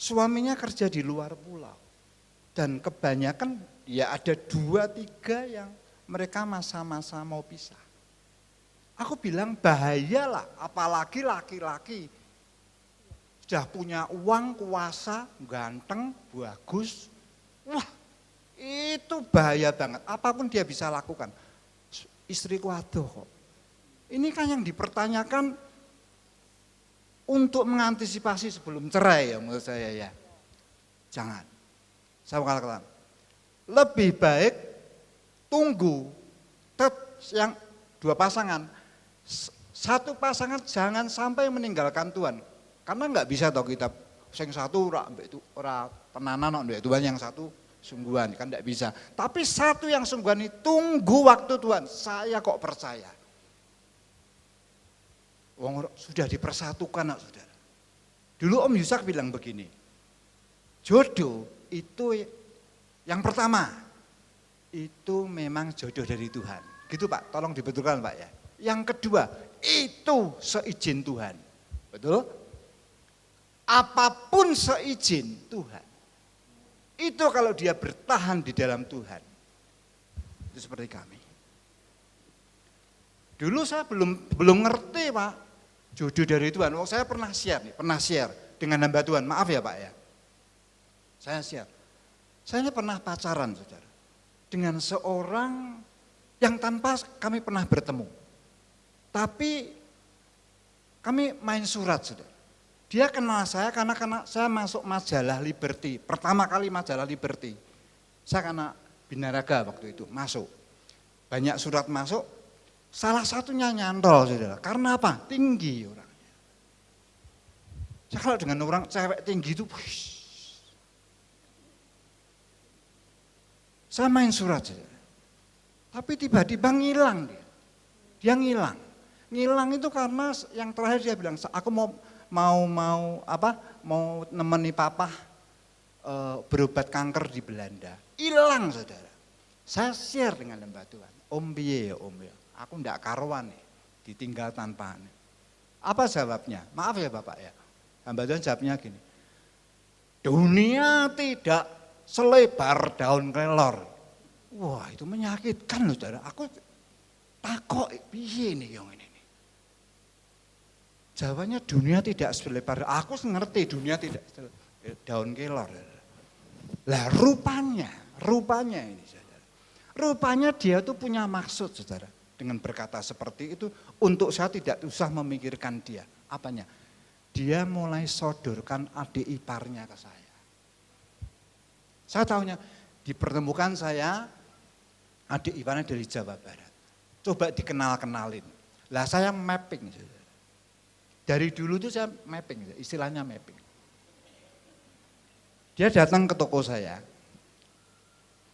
suaminya kerja di luar pulau. Dan kebanyakan ya ada 2-3 yang mereka masa-masa mau pisah. Aku bilang bahayalah, apalagi laki-laki. Sudah punya uang, kuasa, ganteng, bagus. Wah, itu bahaya banget. Apapun dia bisa lakukan. Istriku aduh kok. Ini kan yang dipertanyakan untuk mengantisipasi sebelum cerai ya menurut saya ya. Jangan. Saya katakan, lebih baik tunggu yang 2 pasangan. Satu pasangan jangan sampai meninggalkan Tuhan. Karena enggak bisa toh kita sing satu ora tenanan ndek Tuhan, yang satu sungguhan, kan enggak bisa. Tapi satu yang sungguhan itu tunggu waktu Tuhan. Saya kok percaya. Wong sudah dipersatukan, saudara. Dulu Om Yusak bilang begini, jodoh itu yang pertama, itu memang jodoh dari Tuhan. Gitu Pak, tolong dibetulkan Pak ya. Yang kedua, itu seizin Tuhan. Betul? Apapun seizin Tuhan. Itu kalau dia bertahan di dalam Tuhan. Itu seperti kami. Dulu saya belum ngerti Pak, jodoh dari Tuhan. Oh, saya pernah share dengan hamba Tuhan. Maaf ya Pak ya. Saya share. Saya ini pernah pacaran saudara. Dengan seorang yang tanpa kami pernah bertemu. Tapi kami main surat saudara. Dia kenal saya karena saya masuk majalah Liberty. Pertama kali majalah Liberty. Saya karena binaraga waktu itu masuk. Banyak surat masuk. Salah satunya nyantol saudara. Karena apa? Tinggi orangnya. Saya kalau dengan orang cewek tinggi itu, saya main surat saudara. Tapi tiba-tiba ngilang dia. Dia ngilang. Ngilang itu karena yang terakhir dia bilang, aku mau nemeni papa berobat kanker di Belanda. Hilang saudara. Saya share dengan hamba Tuhan. Om piye ya Om ya. Aku ndak karuan nih, ditinggal tanpa. Apa jawabnya? Maaf ya Bapak ya. Hamba Tuhan jawabnya gini. Dunia tidak selebar daun kelor. Wah, itu menyakitkan loh saudara. Aku takut piye nih yang ini. Jawabannya dunia tidak selebar. Aku ngerti dunia tidak daun kelor. Lah rupanya ini saudara. Rupanya dia tuh punya maksud saudara. Dengan berkata seperti itu, untuk saya tidak usah memikirkan dia. Apanya? Dia mulai sodorkan adik iparnya ke saya. Saya tahunya, dipertemukan saya, adik iparnya dari Jawa Barat. Coba dikenal-kenalin. Lah saya mapping. Dari dulu tuh saya mapping, istilahnya mapping. Dia datang ke toko saya.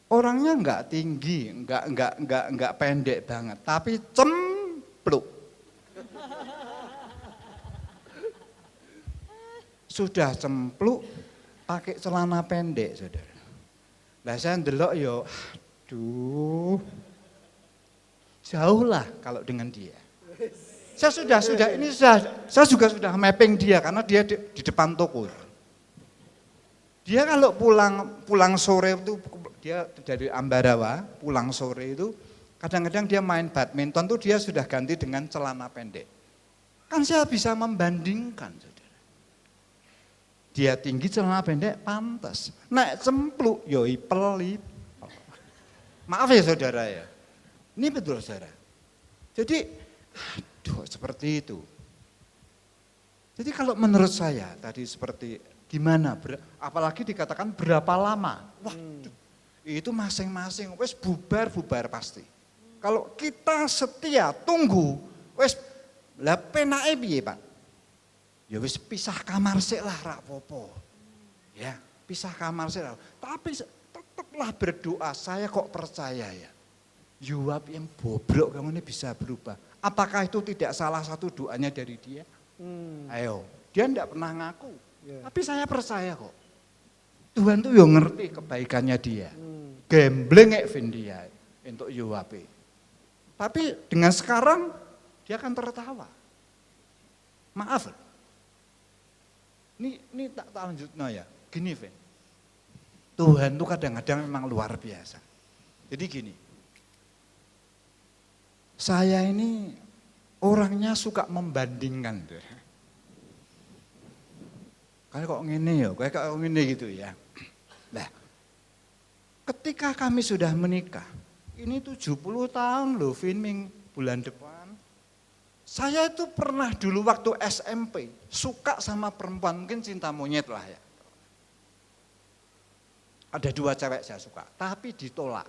Orangnya enggak tinggi, enggak pendek banget, tapi cempluk. Sudah cempluk, pakai celana pendek, saudara. Lah saya ndelok yo, aduh, jauh lah kalau dengan dia. Saya juga sudah mapping dia karena dia di depan toko. Dia kalau pulang sore itu, dia dari Ambarawa, pulang sore itu, kadang-kadang dia main badminton tuh dia sudah ganti dengan celana pendek. Kan saya bisa membandingkan, saudara. Dia tinggi celana pendek, pantas. Naik cempluk, yoi pelip. Maaf ya saudara ya. Ini betul saudara. Jadi, aduh seperti itu. Jadi kalau menurut saya tadi seperti gimana, apalagi dikatakan berapa lama. Waduh, itu masing-masing, wes bubar pasti. Kalau kita setia, tunggu, wes lah penake piye Pak? Ya wes pisah kamar sik lah rak popo. Ya, pisah kamar sik lah. Tapi tetaplah berdoa, saya kok percaya ya. Yuap yang bobrok kamu ini bisa berubah. Apakah itu tidak salah satu doanya dari dia? Ayo, dia enggak pernah ngaku. Tapi saya percaya kok. Tuhan tuh yang ngerti kebaikannya dia. Gambling vin dia untuk Yuap. Tapi dengan sekarang dia akan tertawa. Maaf. Ini tak lanjutnya ya. Gini, Ven. Tuhan tuh kadang-kadang memang luar biasa. Jadi gini, saya ini orangnya suka membandingkan. Kayak kok ngene ya, kayak kok ngene gitu ya. Nah, ketika kami sudah menikah, ini 70 tahun loh, Vin, bulan depan. Saya itu pernah dulu waktu SMP, suka sama perempuan, mungkin cinta monyet lah ya. Ada 2 cewek saya suka, tapi ditolak.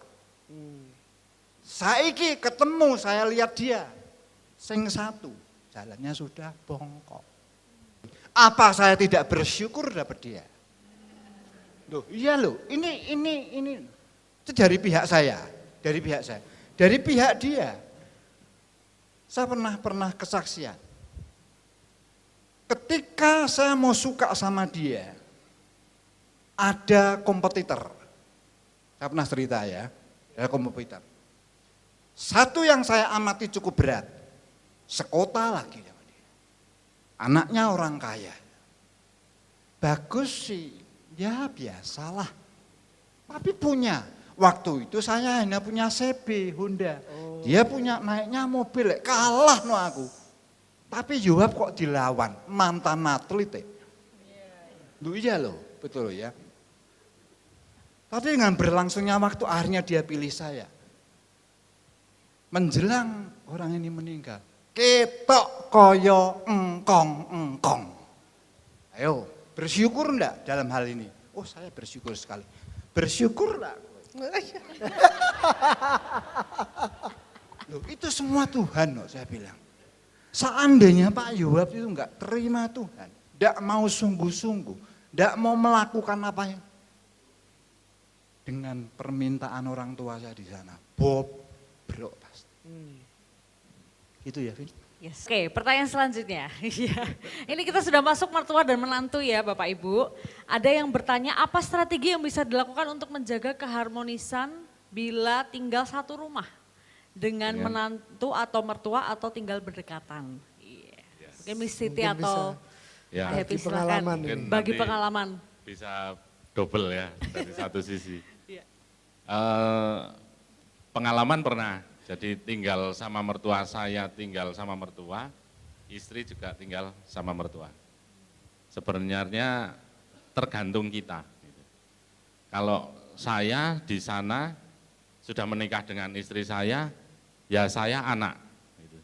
Saiki ketemu, saya lihat dia, sing satu, jalannya sudah bongkok. Apa saya tidak bersyukur dapat dia? Loh, iya loh, ini itu dari pihak saya, dari pihak saya, dari pihak dia. Saya pernah kesaksian. Ketika saya mau suka sama dia, ada kompetitor. Saya pernah cerita ya, ada kompetitor. Satu yang saya amati cukup berat, sekota lagi sama dia. Anaknya orang kaya. Bagus sih, ya biasalah. Tapi punya. Waktu itu saya hanya punya CB Honda. Dia punya naiknya mobil, kalah no aku. Tapi jawab kok dilawan, mantan atlet. Lu iya loh, betul ya. Tapi dengan berlangsungnya waktu akhirnya dia pilih saya. Menjelang orang ini meninggal, ketok koyo engkong. Ayo, bersyukur enggak dalam hal ini? Oh, saya bersyukur sekali. Bersyukur enggak? Loh, itu semua Tuhan loh, saya bilang. Seandainya Pak Yohab itu enggak terima Tuhan, enggak mau sungguh-sungguh, enggak mau melakukan apa yang dengan permintaan orang tua saya di sana, bobrok pasti. Itu ya, Vin. Yes. Oke, pertanyaan selanjutnya. Iya. Ini kita sudah masuk mertua dan menantu ya Bapak Ibu. Ada yang bertanya apa strategi yang bisa dilakukan untuk menjaga keharmonisan bila tinggal satu rumah dengan menantu atau mertua atau tinggal berdekatan. Iya. Mungkin Miss Siti Mungkin atau Ya, Happy bagi silakan. pengalaman Mungkin ini. Bagi nanti pengalaman. bisa double ya dari satu sisi. Iya. Pengalaman pernah, jadi tinggal sama mertua, saya tinggal sama mertua, istri juga tinggal sama mertua. Sebenarnya tergantung kita. Gitu. Kalau saya di sana sudah menikah dengan istri saya, ya saya anak. Gitu.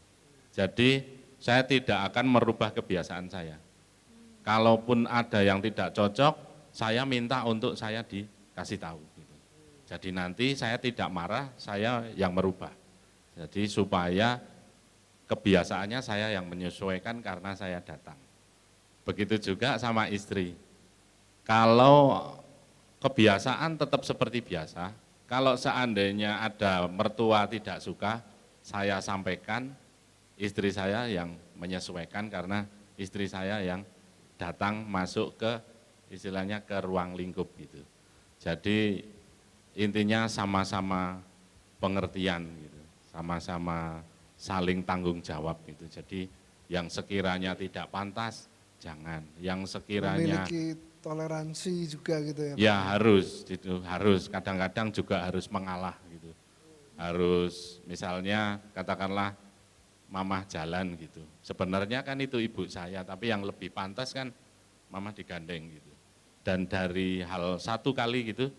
Jadi saya tidak akan merubah kebiasaan saya. Kalaupun ada yang tidak cocok, saya minta untuk saya dikasih tahu. Gitu. Jadi nanti saya tidak marah, saya yang merubah. Jadi supaya kebiasaannya saya yang menyesuaikan karena saya datang. Begitu juga sama istri. Kalau kebiasaan tetap seperti biasa, kalau seandainya ada mertua tidak suka, saya sampaikan, istri saya yang menyesuaikan karena istri saya yang datang masuk ke istilahnya ke ruang lingkup gitu. Jadi intinya sama-sama pengertian gitu, sama-sama saling tanggung jawab gitu. Jadi yang sekiranya tidak pantas jangan, yang sekiranya Memiliki toleransi juga gitu ya. ya harus gitu, harus kadang-kadang juga harus mengalah gitu. Harus misalnya katakanlah mamah jalan gitu. Sebenarnya kan itu ibu saya, tapi yang lebih pantas kan mamah digandeng gitu. Dan dari hal satu kali gitu,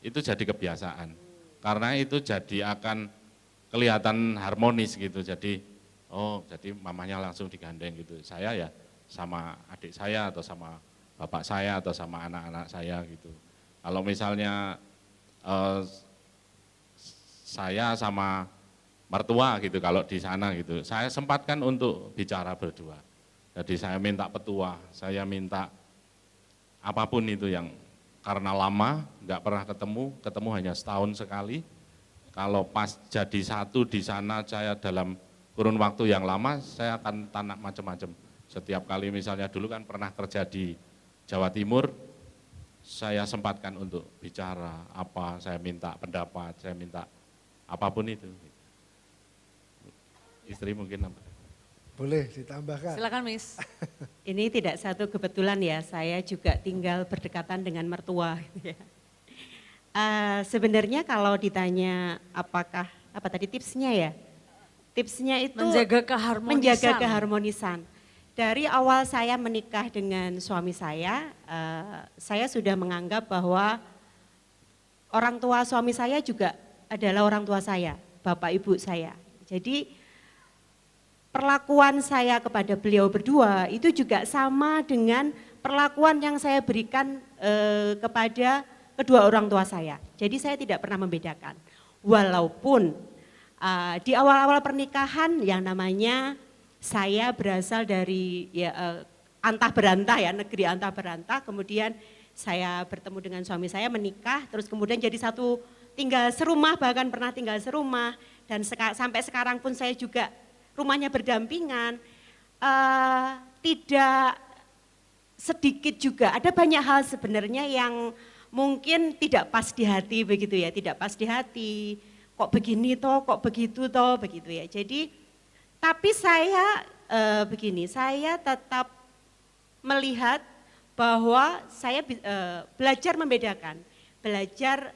itu jadi kebiasaan. Karena itu jadi akan kelihatan harmonis gitu. Jadi, oh jadi mamanya langsung digandeng gitu. Saya ya sama adik saya atau sama bapak saya atau sama anak-anak saya gitu. Kalau misalnya saya sama mertua gitu kalau di sana gitu, saya sempatkan untuk bicara berdua. Jadi saya minta petua, saya minta apapun itu yang karena lama nggak pernah ketemu hanya setahun sekali. Kalau pas jadi satu di sana saya dalam kurun waktu yang lama saya akan tanam macam-macam. Setiap kali misalnya dulu kan pernah kerja di Jawa Timur, saya sempatkan untuk bicara apa, saya minta pendapat, saya minta apapun itu. Istri mungkin apa? Boleh ditambahkan. Silakan Miss. Ini tidak satu kebetulan ya, saya juga tinggal berdekatan dengan mertua. Gitu ya. Sebenarnya kalau ditanya apakah, apa tadi tipsnya ya? Tipsnya itu Menjaga keharmonisan. menjaga keharmonisan. Dari awal saya menikah dengan suami saya sudah menganggap bahwa orang tua suami saya juga adalah orang tua saya, bapak ibu saya. Jadi perlakuan saya kepada beliau berdua itu juga sama dengan perlakuan yang saya berikan kepada kedua orang tua saya. Jadi saya tidak pernah membedakan. Walaupun di awal-awal pernikahan yang namanya saya berasal dari antah berantah ya, negeri antah berantah, kemudian saya bertemu dengan suami saya menikah, terus kemudian jadi satu tinggal serumah, bahkan pernah tinggal serumah, dan sampai sekarang pun saya juga rumahnya berdampingan, tidak sedikit juga, ada banyak hal sebenarnya yang mungkin tidak pas di hati begitu ya, tidak pas di hati, kok begini toh, kok begitu toh, begitu ya. Jadi, tapi saya begini, saya tetap melihat bahwa saya belajar membedakan, belajar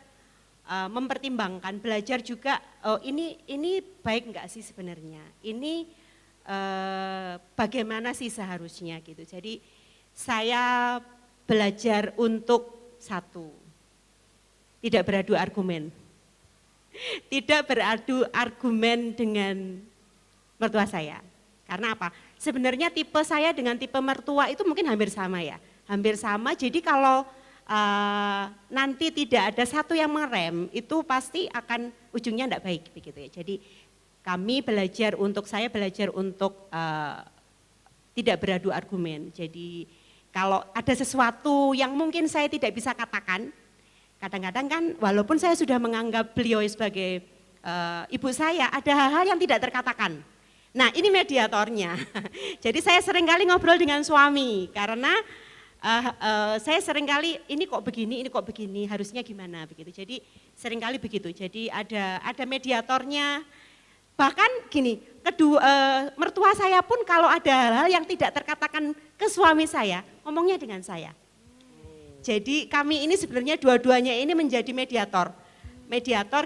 mempertimbangkan, belajar juga ini baik enggak sih sebenarnya, ini bagaimana sih seharusnya gitu. Jadi saya belajar untuk satu, tidak beradu argumen, tidak beradu argumen dengan mertua saya. Karena apa? Sebenarnya tipe saya dengan tipe mertua itu mungkin hampir sama ya, hampir sama. Jadi kalau nanti tidak ada satu yang merem, itu pasti akan ujungnya tidak baik begitu ya. Jadi saya belajar untuk tidak beradu argumen. Jadi kalau ada sesuatu yang mungkin saya tidak bisa katakan, kadang-kadang kan walaupun saya sudah menganggap beliau sebagai ibu saya, ada hal-hal yang tidak terkatakan. Nah ini mediatornya. Jadi saya seringkali ngobrol dengan suami karena saya seringkali ini kok begini, harusnya gimana begitu. Jadi seringkali begitu. Jadi ada mediatornya. Bahkan gini, mertua saya pun kalau ada hal-hal yang tidak terkatakan ke suami saya, ngomongnya dengan saya. Jadi kami ini sebenarnya dua-duanya ini menjadi mediator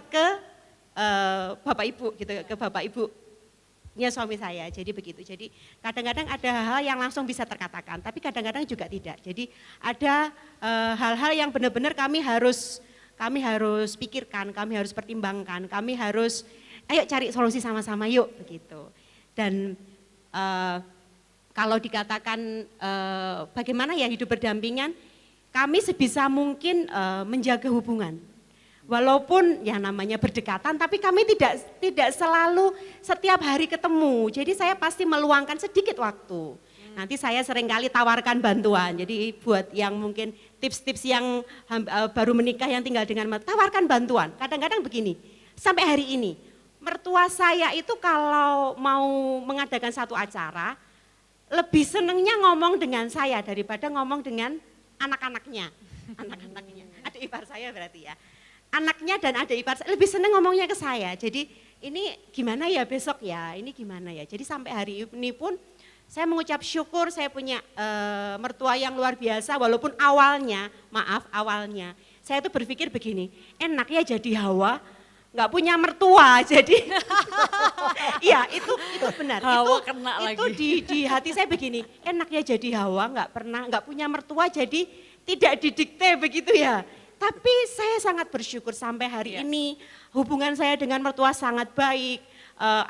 ke bapak ibu gitu, ke bapak ibunya suami saya. Jadi begitu. Jadi kadang-kadang ada hal-hal yang langsung bisa terkatakan, tapi kadang-kadang juga tidak. Jadi ada hal-hal yang benar-benar kami harus pikirkan, kami harus pertimbangkan, kami harus ayo cari solusi sama-sama yuk begitu. Dan kalau dikatakan bagaimana ya hidup berdampingan, kami sebisa mungkin menjaga hubungan. Walaupun ya namanya berdekatan, tapi kami tidak selalu setiap hari ketemu. Jadi saya pasti meluangkan sedikit waktu. Nanti saya seringkali tawarkan bantuan. Jadi buat yang mungkin tips-tips yang baru menikah yang tinggal dengan tawarkan bantuan. Kadang-kadang begini, sampai hari ini mertua saya itu kalau mau mengadakan satu acara, lebih senengnya ngomong dengan saya daripada ngomong dengan anak-anaknya. Adik ipar saya berarti ya. Anaknya dan adik ipar lebih seneng ngomongnya ke saya. Jadi ini gimana ya besok ya, ini gimana ya. Jadi sampai hari ini pun saya mengucap syukur saya punya mertua yang luar biasa. Walaupun awalnya saya tuh berpikir begini, enak ya jadi Hawa, nggak punya mertua. Jadi iya itu benar. Hawa kena itu lagi. di hati saya begini, enak ya jadi Hawa, nggak punya mertua, jadi tidak didikte begitu ya. Tapi saya sangat bersyukur sampai hari ini hubungan saya dengan mertua sangat baik.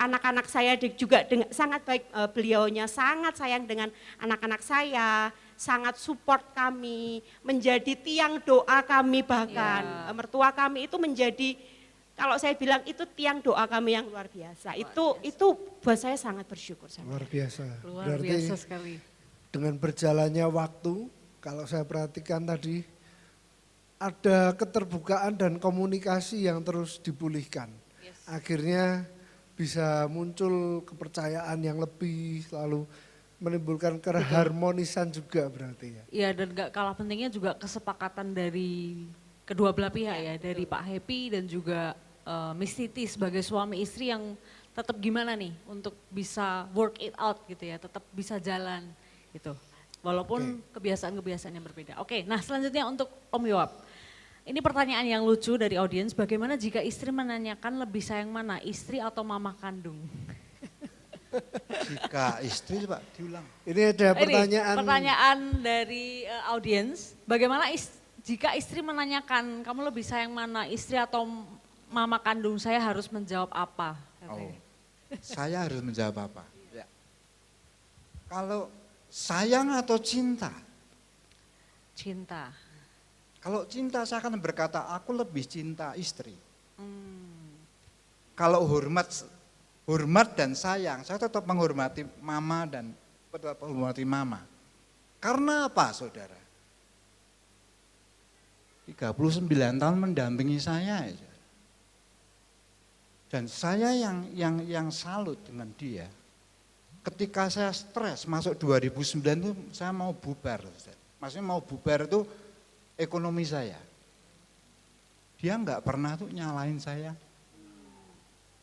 Anak-anak saya juga sangat baik, beliaunya sangat sayang dengan anak-anak saya, sangat support kami, menjadi tiang doa kami bahkan. Mertua kami itu menjadi, kalau saya bilang itu tiang doa kami yang luar biasa. Itu buat saya sangat bersyukur. Luar biasa. Luar biasa sekali. Dengan berjalannya waktu, kalau saya perhatikan tadi, ada keterbukaan dan komunikasi yang terus dipulihkan. Akhirnya bisa muncul kepercayaan yang lebih, lalu menimbulkan keharmonisan juga berarti ya. Iya, dan gak kalah pentingnya juga kesepakatan dari kedua belah pihak ya, dari Pak Happy dan juga Miss Titi sebagai suami istri yang tetap gimana nih untuk bisa work it out gitu ya, tetap bisa jalan gitu. Walaupun kebiasaan-kebiasaan yang berbeda. Oke, nah selanjutnya untuk Om Yoap. Ini pertanyaan yang lucu dari audiens, bagaimana jika istri menanyakan lebih sayang mana, istri atau mama kandung? Jika istri, Pak, diulang. Ini ada Ini pertanyaan dari audiens, bagaimana jika istri menanyakan kamu lebih sayang mana, istri atau mama kandung, saya harus menjawab apa? Oh, saya harus menjawab apa? Ya. Kalau sayang atau cinta? Cinta. Kalau cinta saya akan berkata aku lebih cinta istri. Kalau hormat dan sayang, saya tetap menghormati mama dan tetap menghormati mama. Karena apa, saudara? 39 tahun mendampingi saya. Dan saya yang salut dengan dia. Ketika saya stres masuk 2009 itu saya mau bubar. Maksudnya mau bubar itu ekonomi saya. Dia enggak pernah tuh nyalain saya.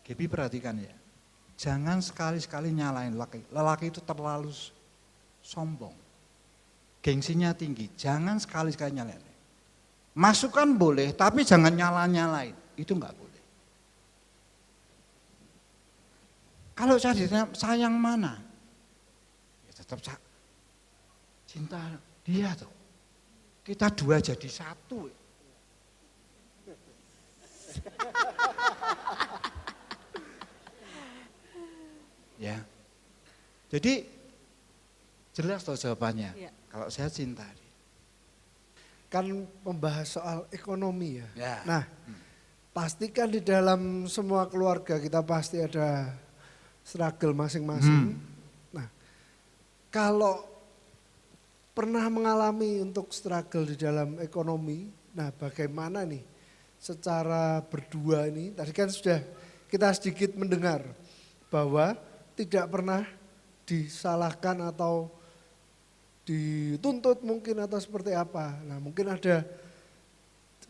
Gebi perhatikan ya. Jangan sekali-sekali nyalain lelaki. Lelaki itu terlalu sombong. Gengsinya tinggi. Jangan sekali-sekali nyalain. Masukan boleh, tapi jangan nyalain. Itu enggak boleh. Kalau saya ditanya sayang mana? Ya tetap cinta dia tuh. Kita dua jadi satu. Ya. Jadi jelas tuh jawabannya. Ya. Kalau saya cinta dia. Kan membahas soal ekonomi ya. Ya. Nah, pastikan di dalam semua keluarga kita pasti ada struggle masing-masing. Nah, kalau pernah mengalami untuk struggle di dalam ekonomi, nah bagaimana nih secara berdua ini, tadi kan sudah kita sedikit mendengar bahwa tidak pernah disalahkan atau dituntut mungkin atau seperti apa. Nah mungkin ada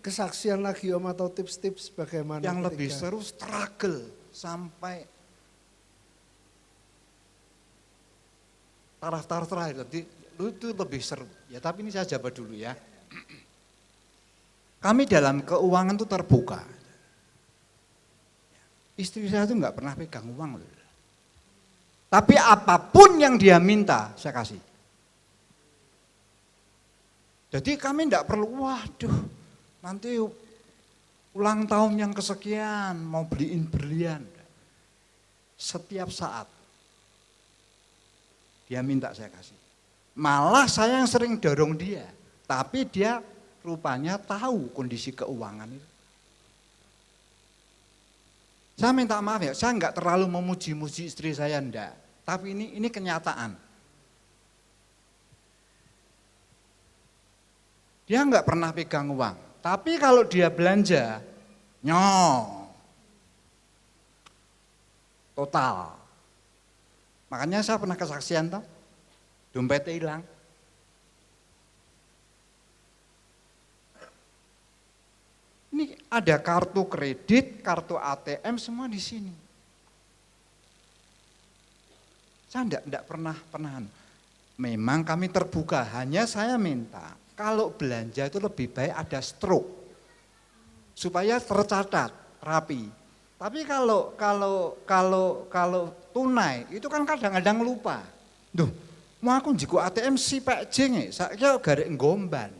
kesaksian lagi Om atau tips-tips bagaimana. Yang lebih seru struggle sampai taraf-taraf terakhir. Nanti itu lebih seru. Ya tapi ini saya jawab dulu ya. Kami dalam keuangan itu terbuka. Istri saya itu enggak pernah pegang uang loh. Tapi apapun yang dia minta, saya kasih. Jadi kami enggak perlu, waduh nanti ulang tahun yang kesekian mau beliin berlian. Setiap saat dia minta saya kasih. Malah saya yang sering dorong dia, tapi dia rupanya tahu kondisi keuangan itu. Saya minta maaf ya, saya enggak terlalu memuji-muji istri saya enggak, tapi ini kenyataan. Dia enggak pernah pegang uang, tapi kalau dia belanja, total. Makanya saya pernah kesaksian toh, dompetnya hilang. Ini ada kartu kredit, kartu ATM semua di sini. Saya enggak pernah. Memang kami terbuka, hanya saya minta kalau belanja itu lebih baik ada stroke supaya tercatat rapi. Tapi kalau tunai itu kan kadang-kadang lupa. Duh, mau aku njiku ATM si Pak Jeng, saya garek ngomban.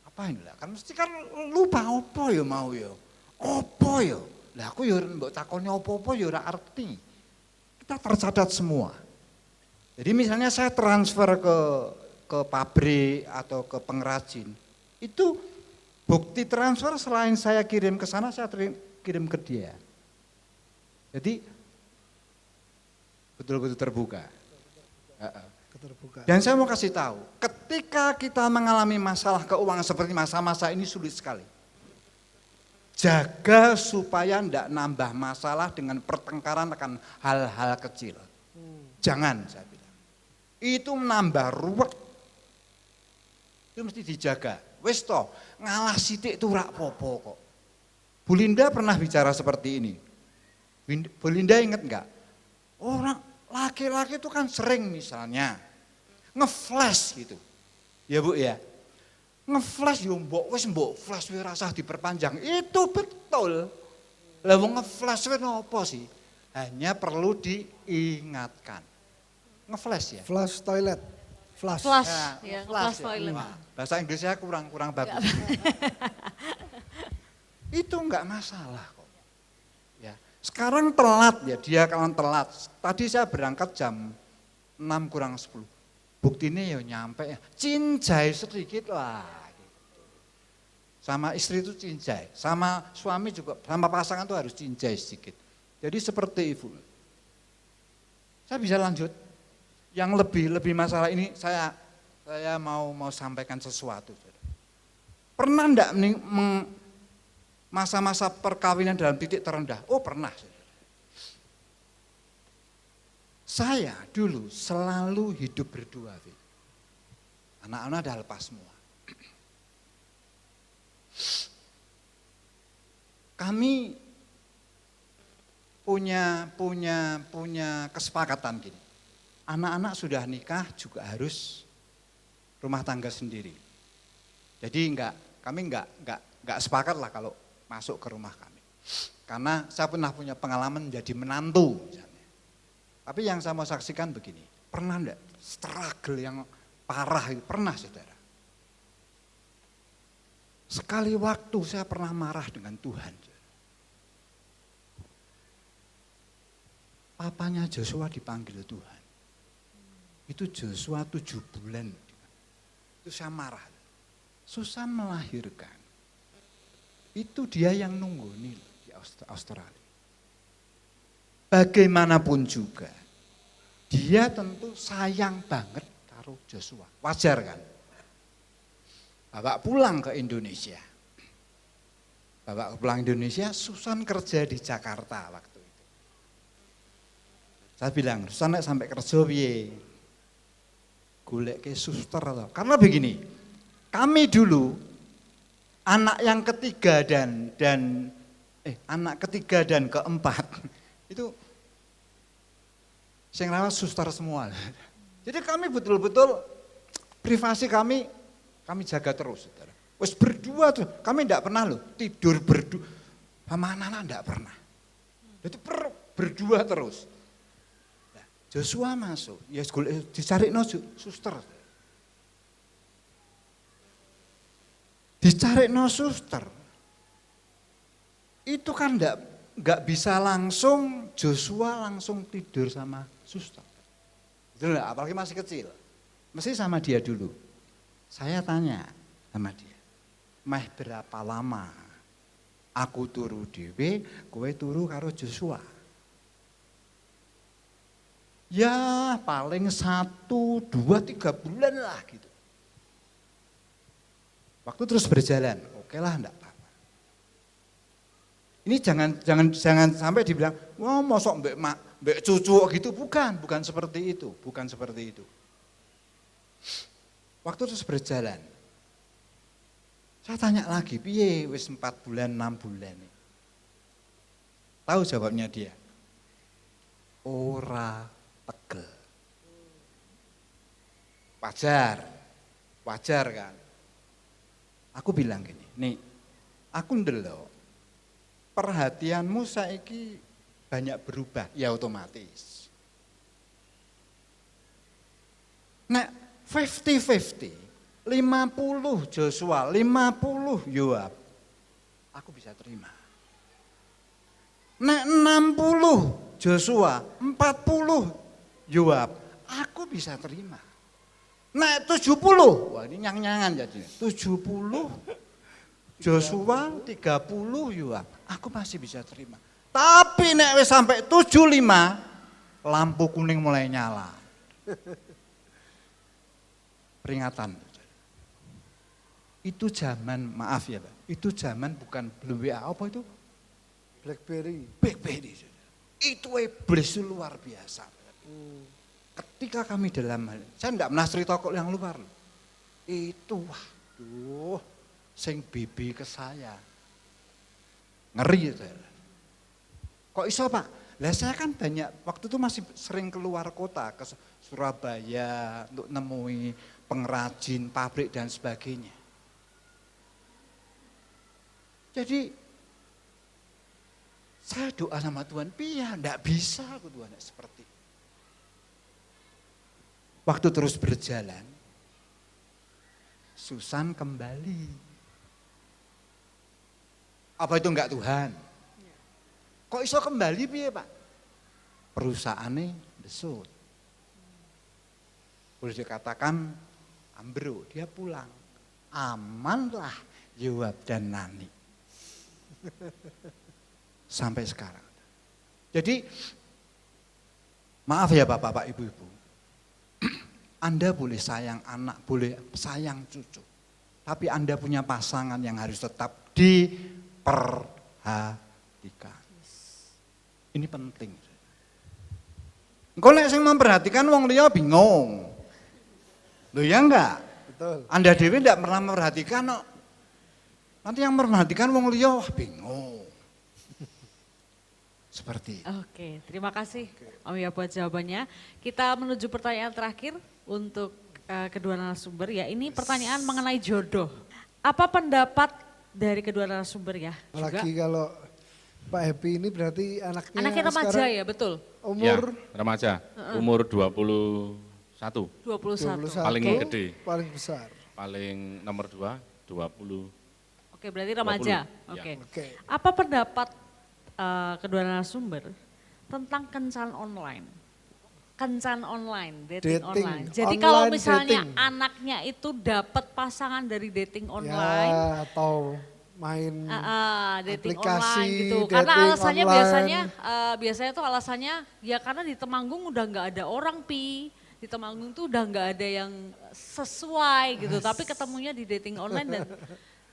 Apa ini lah? Kan mesti kan lupa apa ya mau ya. Apa ya? Lah aku ya mbok takoni apa-apa ya ora arti. Kita tercatat semua. Jadi misalnya saya transfer ke pabrik atau ke pengrajin, itu bukti transfer selain saya kirim ke sana, saya kirim ke dia. Jadi betul-betul terbuka. Dan saya mau kasih tahu, ketika kita mengalami masalah keuangan seperti masa-masa ini sulit sekali. Jaga supaya tidak nambah masalah dengan pertengkaran akan hal-hal kecil. Jangan, saya bilang. Itu menambah ruwet. Itu mesti dijaga. Wis toh, ngalah sithik itu rak popo kok. Bu Linda pernah bicara seperti ini. Bu Linda inget enggak? Orang laki-laki itu kan sering misalnya nge-flash gitu. Ya Bu ya. Nge-flash yo mbok flash wis rasah diperpanjang. Itu betul. Lah wong nge-flash wis nopo sih? Hanya perlu diingatkan. Nge-flash ya. Flush toilet. Flush. Flush, Ya, ya, nge-flash flush toilet. Wah, bahasa Inggrisnya kurang bagus. Itu enggak masalah kok. Ya. Sekarang telat ya, dia kalau telat. Tadi saya berangkat jam 6 kurang 10. Buktinya ya nyampe ya. Cincai sedikit lah. Gitu. Sama istri itu cincai, sama suami juga, sama pasangan itu harus cincai sedikit. Jadi seperti itu. Saya bisa lanjut. Yang lebih masalah ini saya mau sampaikan sesuatu. Pernah enggak masa-masa perkawinan dalam titik terendah? Oh pernah. Saya dulu selalu hidup berdua. Anak-anak udah lepas semua. Kami punya kesepakatan gini. Anak-anak sudah nikah juga harus rumah tangga sendiri. Jadi kami enggak sepakat lah kalau masuk ke rumah kami. Karena saya pernah punya pengalaman menjadi menantu misalnya. Tapi yang saya mau saksikan begini, pernah enggak struggle yang parah itu? Pernah saudara. Sekali waktu saya pernah marah dengan Tuhan. Papanya Joshua dipanggil Tuhan. Itu Joshua 7 bulan. Itu saya marah. Susah melahirkan. Itu dia yang nunggu nih di Australia. Bagaimanapun juga, dia tentu sayang banget karo Joshua. Wajar kan? Bapak pulang ke Indonesia. Bapak pulang Indonesia, Susan kerja di Jakarta waktu itu. Saya bilang, Susan sampai kerja piye? Golek ke suster atau. Karena begini, kami dulu anak yang ketiga dan keempat itu sing rawat suster semua. Jadi kami betul-betul privasi kami jaga terus, saudara. Wes berdua tuh, kami enggak pernah loh tidur berdua. Sama anak-anak enggak pernah. Itu berdua terus. Nah, Joshua masuk, ya dicari no suster. Dicari no suster. Itu kan enggak bisa langsung Joshua langsung tidur sama suster. Betul enggak? Apalagi masih kecil. Mesti sama dia dulu. Saya tanya sama dia, meh berapa lama aku turu dhewe, kowe turu karo Joshua? Ya paling 1, 2, 3 bulan lah gitu. Waktu terus berjalan, oke lah enggak apa-apa. Ini jangan sampai dibilang, wah mosok mbek cucu gitu, bukan seperti itu, bukan seperti itu. Waktu terus berjalan. Saya tanya lagi, piye wis 4 bulan, 6 bulan. Tahu jawabnya dia? Ora pegel. Wajar kan? Aku bilang gini, nih, aku ndelok perhatianmu saiki banyak berubah, ya otomatis. Nek 50-50, 50 Joshua, 50 Yoab, aku bisa terima. Nek 60 Joshua, 40 Yoab, aku bisa terima. Nek 70, wah ini nyang-nyangan jadi. 70 Joshua, 30 Yoab, aku masih bisa terima. Tapi nek wis sampai 75, lampu kuning mulai nyala. Peringatan. Itu zaman, maaf ya Pak, itu zaman bukan belum WA, apa itu? Blackberry. Itu iblis luar biasa. Ketika kami dalam hal, saya enggak pernah cerita kok yang luar. Itu waduh, sing bibi ke saya. Ngeri itu. Kok iso Pak? Lah saya kan banyak, waktu itu masih sering keluar kota ke Surabaya untuk nemui pengrajin, pabrik dan sebagainya. Jadi saya doa sama Tuhan, piye ndak bisa aku Tuhan seperti. Waktu terus berjalan, Susan kembali. Apa itu enggak Tuhan? Kok iso kembali piye Pak? Perusahaannya desut. Boleh dikatakan ambruk, dia pulang. Amanlah Yoab dan Nani. Sampai sekarang. Jadi maaf ya Bapak, Ibu-ibu. Anda boleh sayang anak, boleh sayang cucu. Tapi Anda punya pasangan yang harus tetap diperhatikan. Ini penting. Engko nek sing memperhatikan wong liya bingung. Loh ya enggak? Betul. Anda dewe enggak pernah memperhatikan kok. Nanti yang memperhatikan wong liya wah bingung. Seperti itu. Oke, terima kasih Om ya buat jawabannya. Kita menuju pertanyaan terakhir untuk kedua narasumber ya. Ini pertanyaan mengenai jodoh. Apa pendapat dari kedua narasumber ya? Apalagi kalau Pak Happy ini berarti Anaknya remaja sekarang ya, betul. umur Ya, remaja, umur 21, 21. 21, Paling gede. paling besar. paling nomor 2, 20. Oke, berarti remaja. 20, Oke. ya. Oke. Apa pendapat kedua narasumber tentang kencan online? Kencan online, dating, Dating online. Jadi kalau online misalnya dating. anaknya itu dapat pasangan dari dating online, Ya, atau main dating aplikasi, online gitu. Karena dating alasannya online. biasanya tuh alasannya ya karena di Temanggung udah nggak ada orang pi. Di Temanggung tuh udah nggak ada yang sesuai gitu. Tapi ketemunya di dating online dan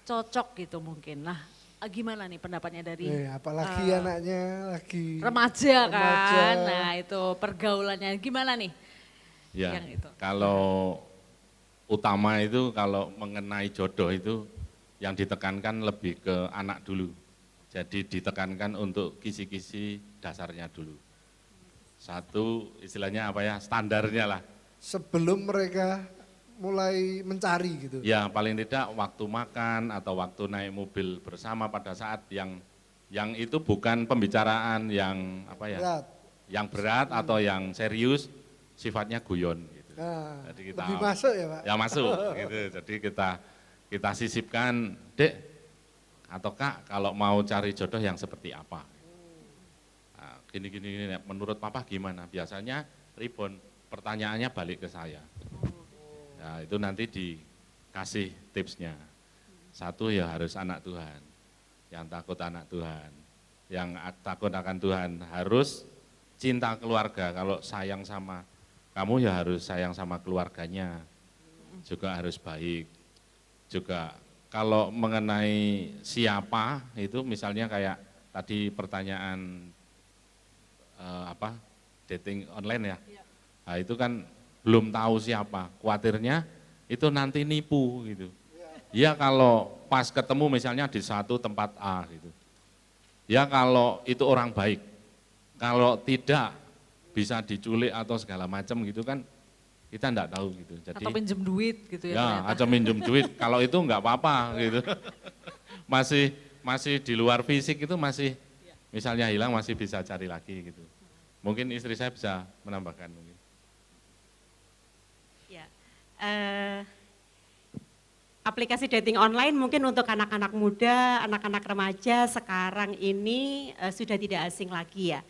cocok gitu mungkin. Nah, gimana nih pendapatnya dari apalagi anaknya lagi remaja kan? remaja. Nah itu pergaulannya gimana nih? Ya, Yang itu. kalau utama itu kalau mengenai jodoh itu yang ditekankan lebih ke anak dulu. Jadi ditekankan untuk kisi-kisi dasarnya dulu. Satu istilahnya apa ya, standarnya lah. sebelum mereka mulai mencari gitu. Ya paling tidak waktu makan atau waktu naik mobil bersama pada saat yang itu bukan pembicaraan yang apa ya, Berat. yang berat atau yang serius, sifatnya guyon gitu. Nah, Jadi kita lebih masuk ya Pak? Ya masuk gitu. Jadi kita sisipkan, Dek atau Kak kalau mau cari jodoh yang seperti apa. Nah, gini, menurut Papa gimana? Biasanya ribon, pertanyaannya balik ke saya. Nah, itu nanti dikasih tipsnya. Satu ya harus anak Tuhan, yang takut anak Tuhan, yang takut akan Tuhan, harus cinta keluarga. Kalau sayang sama kamu ya harus sayang sama keluarganya, juga harus baik. Juga kalau mengenai siapa itu misalnya kayak tadi pertanyaan dating online ya, nah itu kan belum tahu siapa, khawatirnya itu nanti nipu gitu. Ya kalau pas ketemu misalnya di satu tempat A gitu, ya kalau itu orang baik, kalau tidak bisa diculik atau segala macam gitu kan, kita enggak tahu gitu. Jadi, Atau pinjem duit gitu ya, ya ternyata. atau minjem duit, kalau itu enggak apa-apa gitu. Masih di luar fisik itu masih, misalnya hilang masih bisa cari lagi gitu. Mungkin istri saya bisa menambahkan mungkin. Ya, aplikasi dating online mungkin untuk anak-anak muda, anak-anak remaja sekarang ini sudah tidak asing lagi ya.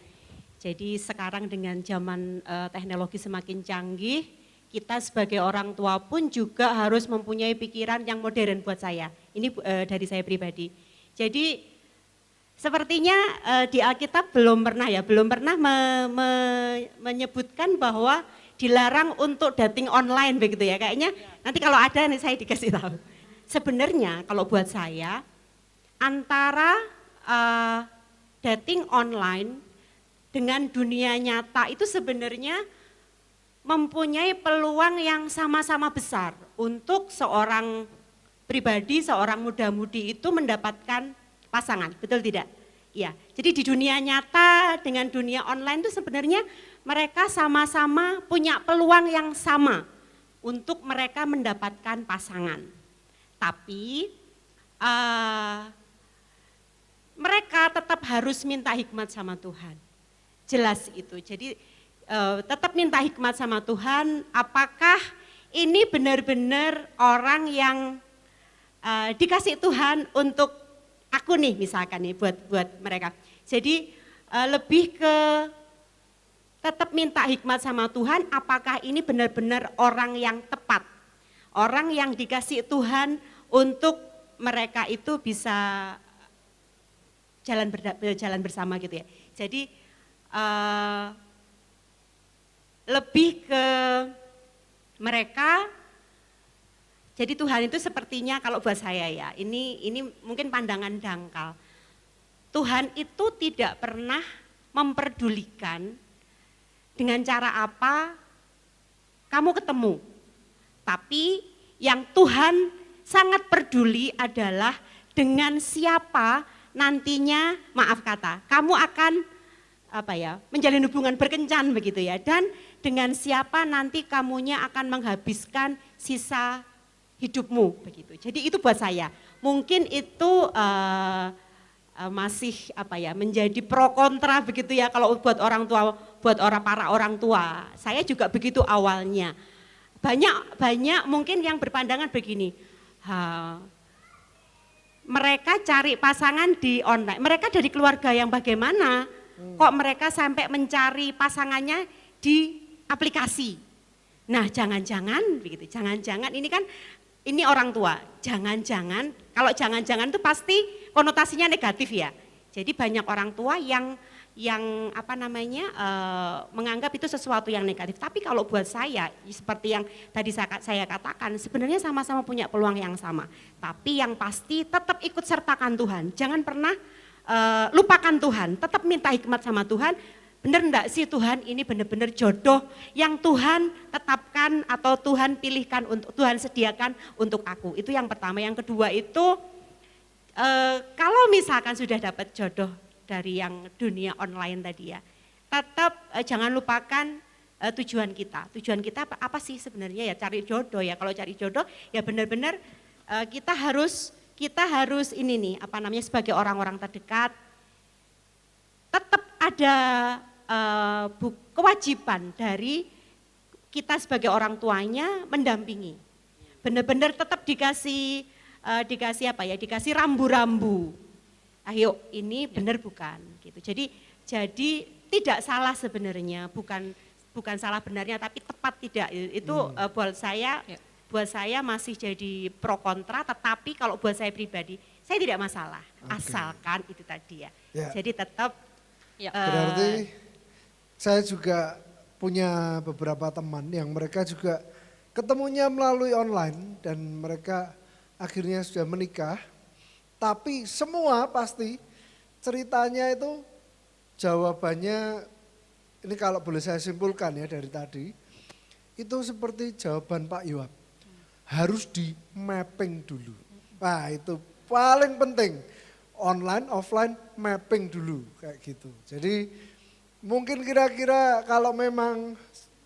Jadi sekarang dengan zaman teknologi semakin canggih, kita sebagai orang tua pun juga harus mempunyai pikiran yang modern buat saya. Ini dari saya pribadi. Jadi sepertinya di Alkitab belum pernah menyebutkan bahwa dilarang untuk dating online begitu ya. Kayaknya nanti kalau ada nih saya dikasih tahu. Sebenarnya kalau buat saya antara dating online dengan dunia nyata itu sebenarnya mempunyai peluang yang sama-sama besar untuk seorang pribadi, seorang muda-mudi itu mendapatkan pasangan, betul tidak? Ya, jadi di dunia nyata dengan dunia online itu sebenarnya mereka sama-sama punya peluang yang sama untuk mereka mendapatkan pasangan. Tapi mereka tetap harus minta hikmat sama Tuhan. Jelas itu. Jadi tetap minta hikmat sama Tuhan, apakah ini benar-benar orang yang dikasih Tuhan untuk aku nih misalkan nih buat mereka. Jadi lebih ke tetap minta hikmat sama Tuhan, apakah ini benar-benar orang yang tepat. Orang yang dikasih Tuhan untuk mereka itu bisa jalan bersama gitu ya. Jadi lebih ke mereka. Jadi Tuhan itu sepertinya kalau buat saya ya, ini mungkin pandangan dangkal. Tuhan itu tidak pernah memperdulikan dengan cara apa kamu ketemu. Tapi yang Tuhan sangat peduli adalah dengan siapa nantinya, maaf kata, kamu akan menjalin hubungan berkencan begitu ya. Dan dengan siapa nanti kamunya akan menghabiskan sisa hidupmu begitu. Jadi itu buat saya. Mungkin itu masih menjadi pro kontra begitu ya kalau buat orang tua, buat para orang tua. Saya juga begitu awalnya. Banyak mungkin yang berpandangan begini. Mereka cari pasangan di online. Mereka dari keluarga yang bagaimana? Kok mereka sampai mencari pasangannya di aplikasi? Nah, jangan-jangan begitu. Jangan-jangan ini orang tua, jangan-jangan, kalau jangan-jangan itu pasti konotasinya negatif ya. Jadi banyak orang tua yang menganggap itu sesuatu yang negatif. Tapi kalau buat saya, seperti yang tadi saya katakan, sebenarnya sama-sama punya peluang yang sama. Tapi yang pasti tetap ikut sertakan Tuhan. Jangan pernah lupakan Tuhan, tetap minta hikmat sama Tuhan. Benar enggak sih Tuhan ini benar-benar jodoh yang Tuhan tetapkan atau Tuhan pilihkan, untuk Tuhan sediakan untuk aku. Itu yang pertama. Yang kedua itu kalau misalkan sudah dapat jodoh dari yang dunia online tadi ya, tetap jangan lupakan tujuan kita. Tujuan kita apa sih sebenarnya ya, cari jodoh ya. Kalau cari jodoh ya benar-benar kita harus ini nih sebagai orang-orang terdekat tetap ada kewajiban dari kita sebagai orang tuanya mendampingi. Benar-benar tetap dikasih rambu-rambu. Ayo ini benar bukan gitu. Jadi tidak salah sebenarnya, bukan salah benarnya tapi tepat tidak. Itu buat saya masih jadi pro kontra, tetapi kalau buat saya pribadi saya tidak masalah. Asalkan itu tadi ya. Jadi tetap berarti saya juga punya beberapa teman yang mereka juga ketemunya melalui online dan mereka akhirnya sudah menikah. Tapi semua pasti ceritanya itu jawabannya, ini kalau boleh saya simpulkan ya dari tadi, itu seperti jawaban Pak Yoab. Harus di mapping dulu. Nah itu paling penting, online, offline, mapping dulu kayak gitu. Jadi mungkin kira-kira kalau memang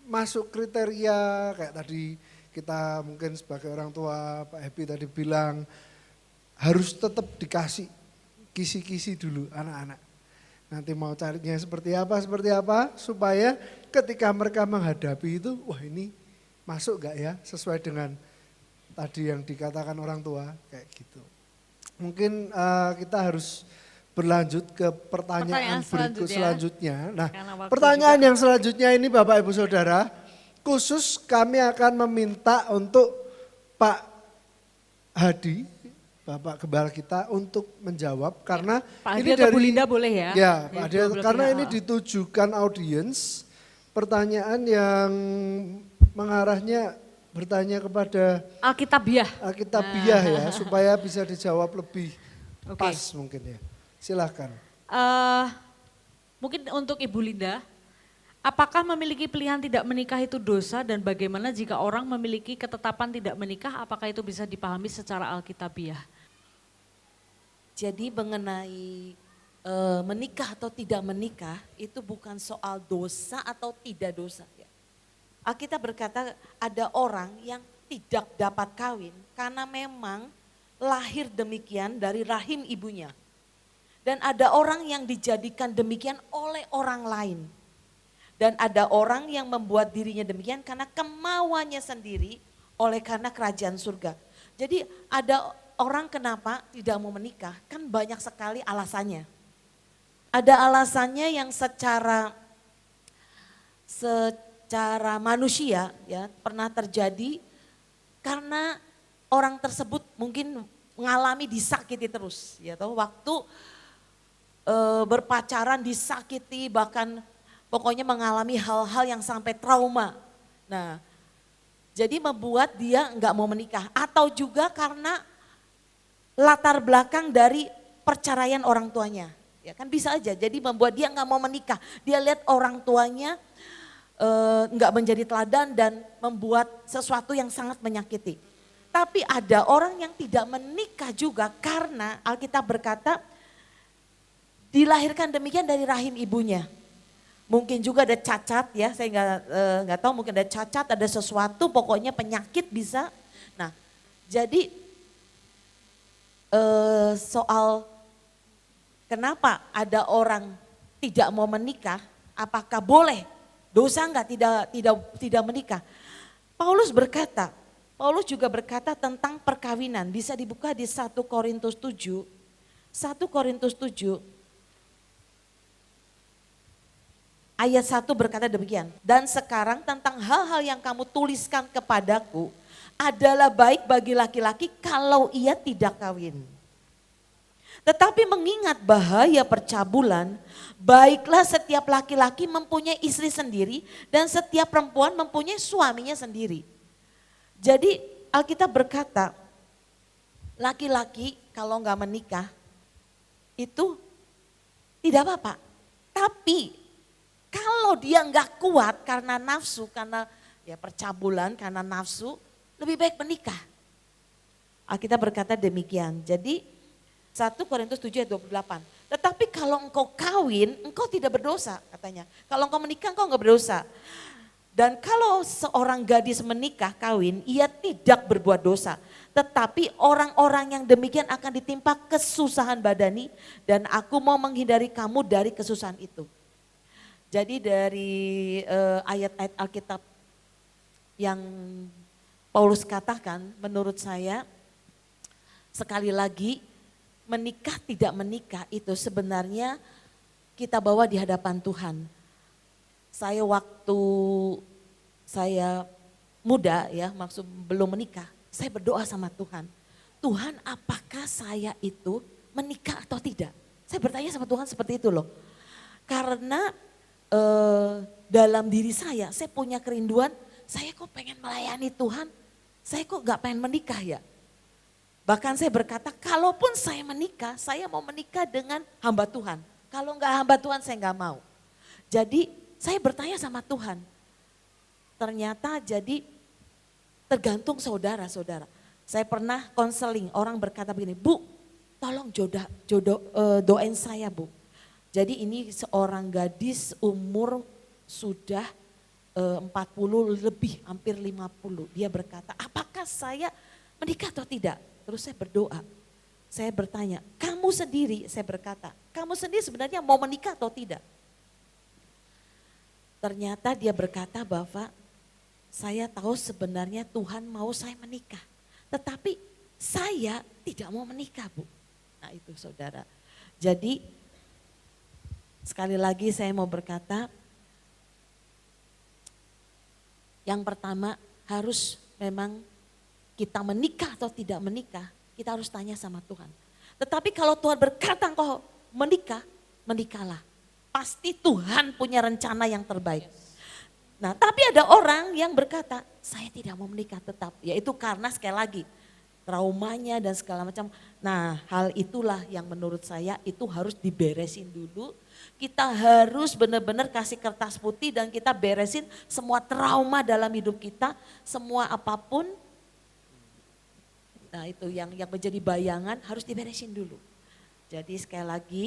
masuk kriteria kayak tadi kita mungkin sebagai orang tua, Pak Happy tadi bilang harus tetap dikasih kisi-kisi dulu anak-anak. Nanti mau carinya seperti apa supaya ketika mereka menghadapi itu, wah ini masuk gak ya sesuai dengan tadi yang dikatakan orang tua kayak gitu. Mungkin kita harus berlanjut ke pertanyaan selanjutnya. Nah, pertanyaan yang selanjutnya ini Bapak Ibu Saudara, khusus kami akan meminta untuk Pak Hadi, Bapak Gembala kita untuk menjawab karena Pak ini Hadi dari Bu Linda boleh ya? Ya, Pak Hadi, karena ini ditujukan audiens, pertanyaan yang mengarahnya bertanya kepada Alkitabiah ya, supaya bisa dijawab lebih pas mungkin ya. Silahkan. Mungkin untuk Ibu Linda, apakah memiliki pilihan tidak menikah itu dosa dan bagaimana jika orang memiliki ketetapan tidak menikah, apakah itu bisa dipahami secara Alkitabiah? Jadi mengenai menikah atau tidak menikah itu bukan soal dosa atau tidak dosa. Ya. Alkitab berkata ada orang yang tidak dapat kawin karena memang lahir demikian dari rahim ibunya. Dan ada orang yang dijadikan demikian oleh orang lain. Dan ada orang yang membuat dirinya demikian karena kemauannya sendiri oleh karena kerajaan surga. Jadi ada orang kenapa tidak mau menikah, kan banyak sekali alasannya. Ada alasannya yang secara manusia ya pernah terjadi karena orang tersebut mungkin mengalami disakiti terus. Ya toh, waktu berpacaran disakiti bahkan pokoknya mengalami hal-hal yang sampai trauma. Nah, jadi membuat dia nggak mau menikah. Atau juga karena latar belakang dari perceraian orang tuanya. Ya kan bisa aja, jadi membuat dia nggak mau menikah. Dia lihat orang tuanya nggak menjadi teladan dan membuat sesuatu yang sangat menyakiti. Tapi ada orang yang tidak menikah juga karena Alkitab berkata dilahirkan demikian dari rahim ibunya. Mungkin juga ada cacat ya, saya nggak tahu, mungkin ada cacat, ada sesuatu, pokoknya penyakit bisa. Nah, jadi soal kenapa ada orang tidak mau menikah, apakah boleh, dosa enggak tidak menikah? Paulus juga berkata tentang perkawinan, bisa dibuka di 1 Korintus 7, 1 Korintus 7. Ayat 1 berkata demikian, dan sekarang tentang hal-hal yang kamu tuliskan kepadaku adalah baik bagi laki-laki kalau ia tidak kawin. Tetapi mengingat bahaya percabulan, baiklah setiap laki-laki mempunyai istri sendiri dan setiap perempuan mempunyai suaminya sendiri. Jadi Alkitab berkata, laki-laki kalau enggak menikah itu tidak apa-apa. Tapi kalau dia enggak kuat karena nafsu, karena ya percabulan, karena nafsu, lebih baik menikah. Alkitab berkata demikian. Jadi 1 Korintus 7 ayat 28. Tetapi kalau engkau kawin, engkau tidak berdosa katanya. Kalau engkau menikah, engkau enggak berdosa. Dan kalau seorang gadis menikah kawin, ia tidak berbuat dosa. Tetapi orang-orang yang demikian akan ditimpa kesusahan badani dan aku mau menghindari kamu dari kesusahan itu. Jadi dari ayat-ayat Alkitab yang Paulus katakan menurut saya sekali lagi menikah tidak menikah itu sebenarnya kita bawa di hadapan Tuhan. Saya waktu saya muda ya maksud belum menikah, saya berdoa sama Tuhan. Tuhan apakah saya itu menikah atau tidak? Saya bertanya sama Tuhan seperti itu loh. Karena dalam diri saya punya kerinduan, saya kok pengen melayani Tuhan, saya kok gak pengen menikah ya. Bahkan saya berkata, kalaupun saya menikah, saya mau menikah dengan hamba Tuhan. Kalau gak hamba Tuhan, saya gak mau. Jadi saya bertanya sama Tuhan, ternyata jadi tergantung saudara-saudara. Saya pernah konseling, orang berkata begini, Bu, tolong doain saya Bu. Jadi ini seorang gadis umur sudah 40 lebih, hampir 50. Dia berkata, apakah saya menikah atau tidak? Terus saya berdoa, saya bertanya, kamu sendiri, saya berkata, kamu sendiri sebenarnya mau menikah atau tidak? Ternyata dia berkata bahwa saya tahu sebenarnya Tuhan mau saya menikah. Tetapi saya tidak mau menikah Bu. Nah itu saudara. Jadi sekali lagi saya mau berkata, yang pertama harus memang kita menikah atau tidak menikah, kita harus tanya sama Tuhan. Tetapi kalau Tuhan berkata engkau menikah, menikahlah. Pasti Tuhan punya rencana yang terbaik. Nah tapi ada orang yang berkata, saya tidak mau menikah tetap. Yaitu karena sekali lagi, traumanya dan segala macam. Nah hal itulah yang menurut saya itu harus diberesin dulu. Kita harus benar-benar kasih kertas putih dan kita beresin semua trauma dalam hidup kita, semua apapun. Nah itu yang menjadi bayangan harus diberesin dulu. Jadi sekali lagi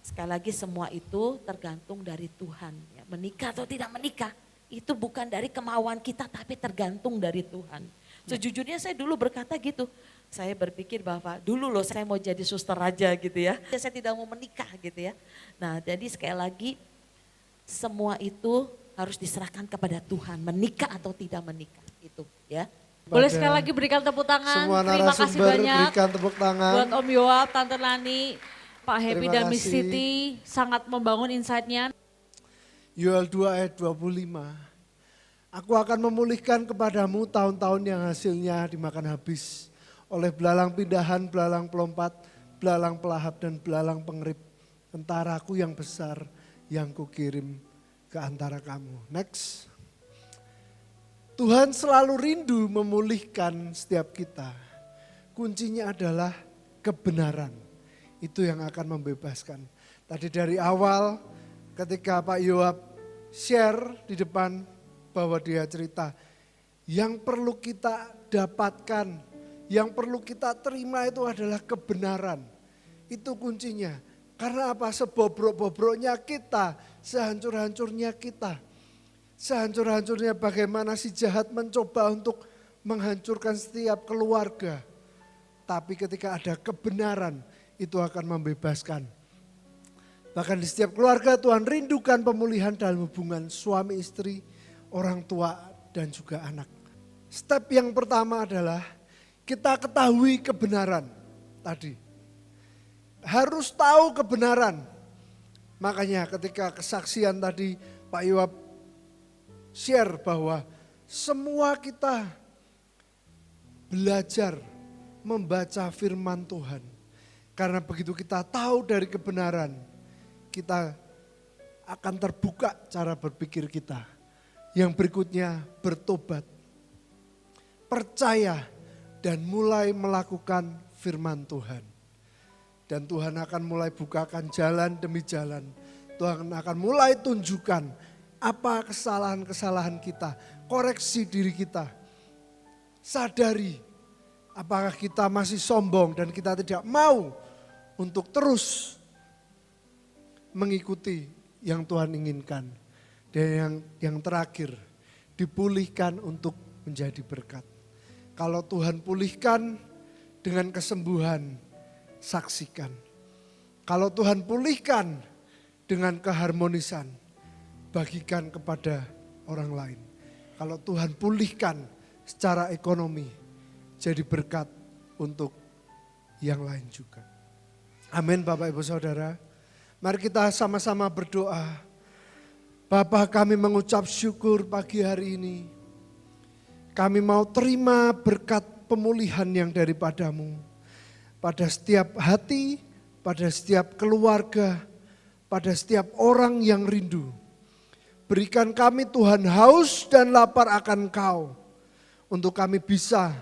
Sekali lagi semua itu tergantung dari Tuhan. Ya, menikah atau tidak menikah itu bukan dari kemauan kita tapi tergantung dari Tuhan. Sejujurnya saya dulu berkata gitu. Saya berpikir bahwa dulu loh saya mau jadi suster aja gitu ya. Saya tidak mau menikah gitu ya. Nah jadi sekali lagi semua itu harus diserahkan kepada Tuhan. Menikah atau tidak menikah itu ya. Boleh sekali lagi berikan tepuk tangan. Semua Terima kasih narasumber banyak berikan tepuk tangan. buat Om Yoab, Tante Nani, Pak Happy Terima dan Miss kasih. Siti. Sangat membangun insight-nya. Yoel 2 ayat 25. Aku akan memulihkan kepadamu tahun-tahun yang hasilnya dimakan habis oleh belalang pindahan, belalang pelompat, belalang pelahap dan belalang pengerip. Tentaraku yang besar yang kukirim ke antara kamu. Next. Tuhan selalu rindu memulihkan setiap kita. Kuncinya adalah kebenaran. Itu yang akan membebaskan. Tadi dari awal ketika Pak Yoab share di depan bahwa dia cerita. Yang perlu kita dapatkan, yang perlu kita terima itu adalah kebenaran. Itu kuncinya. Karena apa? Sebobrok-bobroknya kita, sehancur-hancurnya kita. Sehancur-hancurnya bagaimana si jahat mencoba untuk menghancurkan setiap keluarga. Tapi ketika ada kebenaran itu akan membebaskan. Bahkan di setiap keluarga Tuhan rindukan pemulihan dalam hubungan suami istri, orang tua dan juga anak. Step yang pertama adalah kita ketahui kebenaran tadi. Harus tahu kebenaran. Makanya ketika kesaksian tadi Pak Yoab share bahwa semua kita belajar membaca firman Tuhan. Karena begitu kita tahu dari kebenaran, kita akan terbuka cara berpikir kita. Yang berikutnya bertobat, percaya dan mulai melakukan firman Tuhan. Dan Tuhan akan mulai bukakan jalan demi jalan. Tuhan akan mulai tunjukkan apa kesalahan-kesalahan kita, koreksi diri kita. Sadari apakah kita masih sombong dan kita tidak mau untuk terus mengikuti yang Tuhan inginkan. Dan yang terakhir, dipulihkan untuk menjadi berkat. Kalau Tuhan pulihkan dengan kesembuhan, saksikan. Kalau Tuhan pulihkan dengan keharmonisan, bagikan kepada orang lain. Kalau Tuhan pulihkan secara ekonomi, jadi berkat untuk yang lain juga. Amin Bapak Ibu Saudara. Mari kita sama-sama berdoa. Bapa, kami mengucap syukur pagi hari ini. Kami mau terima berkat pemulihan yang daripadamu. Pada setiap hati, pada setiap keluarga, pada setiap orang yang rindu. Berikan kami Tuhan haus dan lapar akan Kau. Untuk kami bisa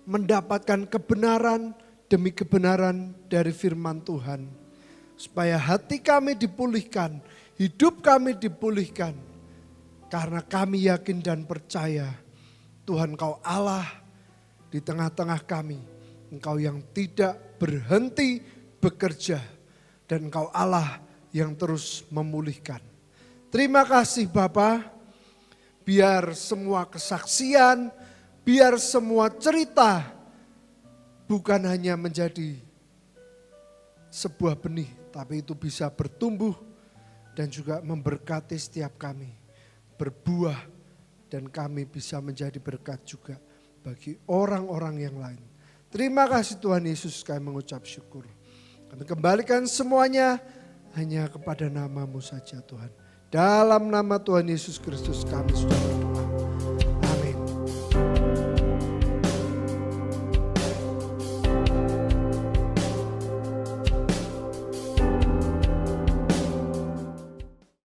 mendapatkan kebenaran demi kebenaran dari firman Tuhan. Supaya hati kami dipulihkan, hidup kami dipulihkan. Karena kami yakin dan percaya Tuhan Kau Allah di tengah-tengah kami. Engkau yang tidak berhenti bekerja. Dan Engkau Allah yang terus memulihkan. Terima kasih Bapa, biar semua kesaksian, biar semua cerita bukan hanya menjadi sebuah benih, tapi itu bisa bertumbuh dan juga memberkati setiap kami, berbuah dan kami bisa menjadi berkat juga bagi orang-orang yang lain. Terima kasih Tuhan Yesus, kami mengucap syukur. Kami kembalikan semuanya hanya kepada nama-Mu saja Tuhan. Dalam nama Tuhan Yesus Kristus kami sudah berdoa.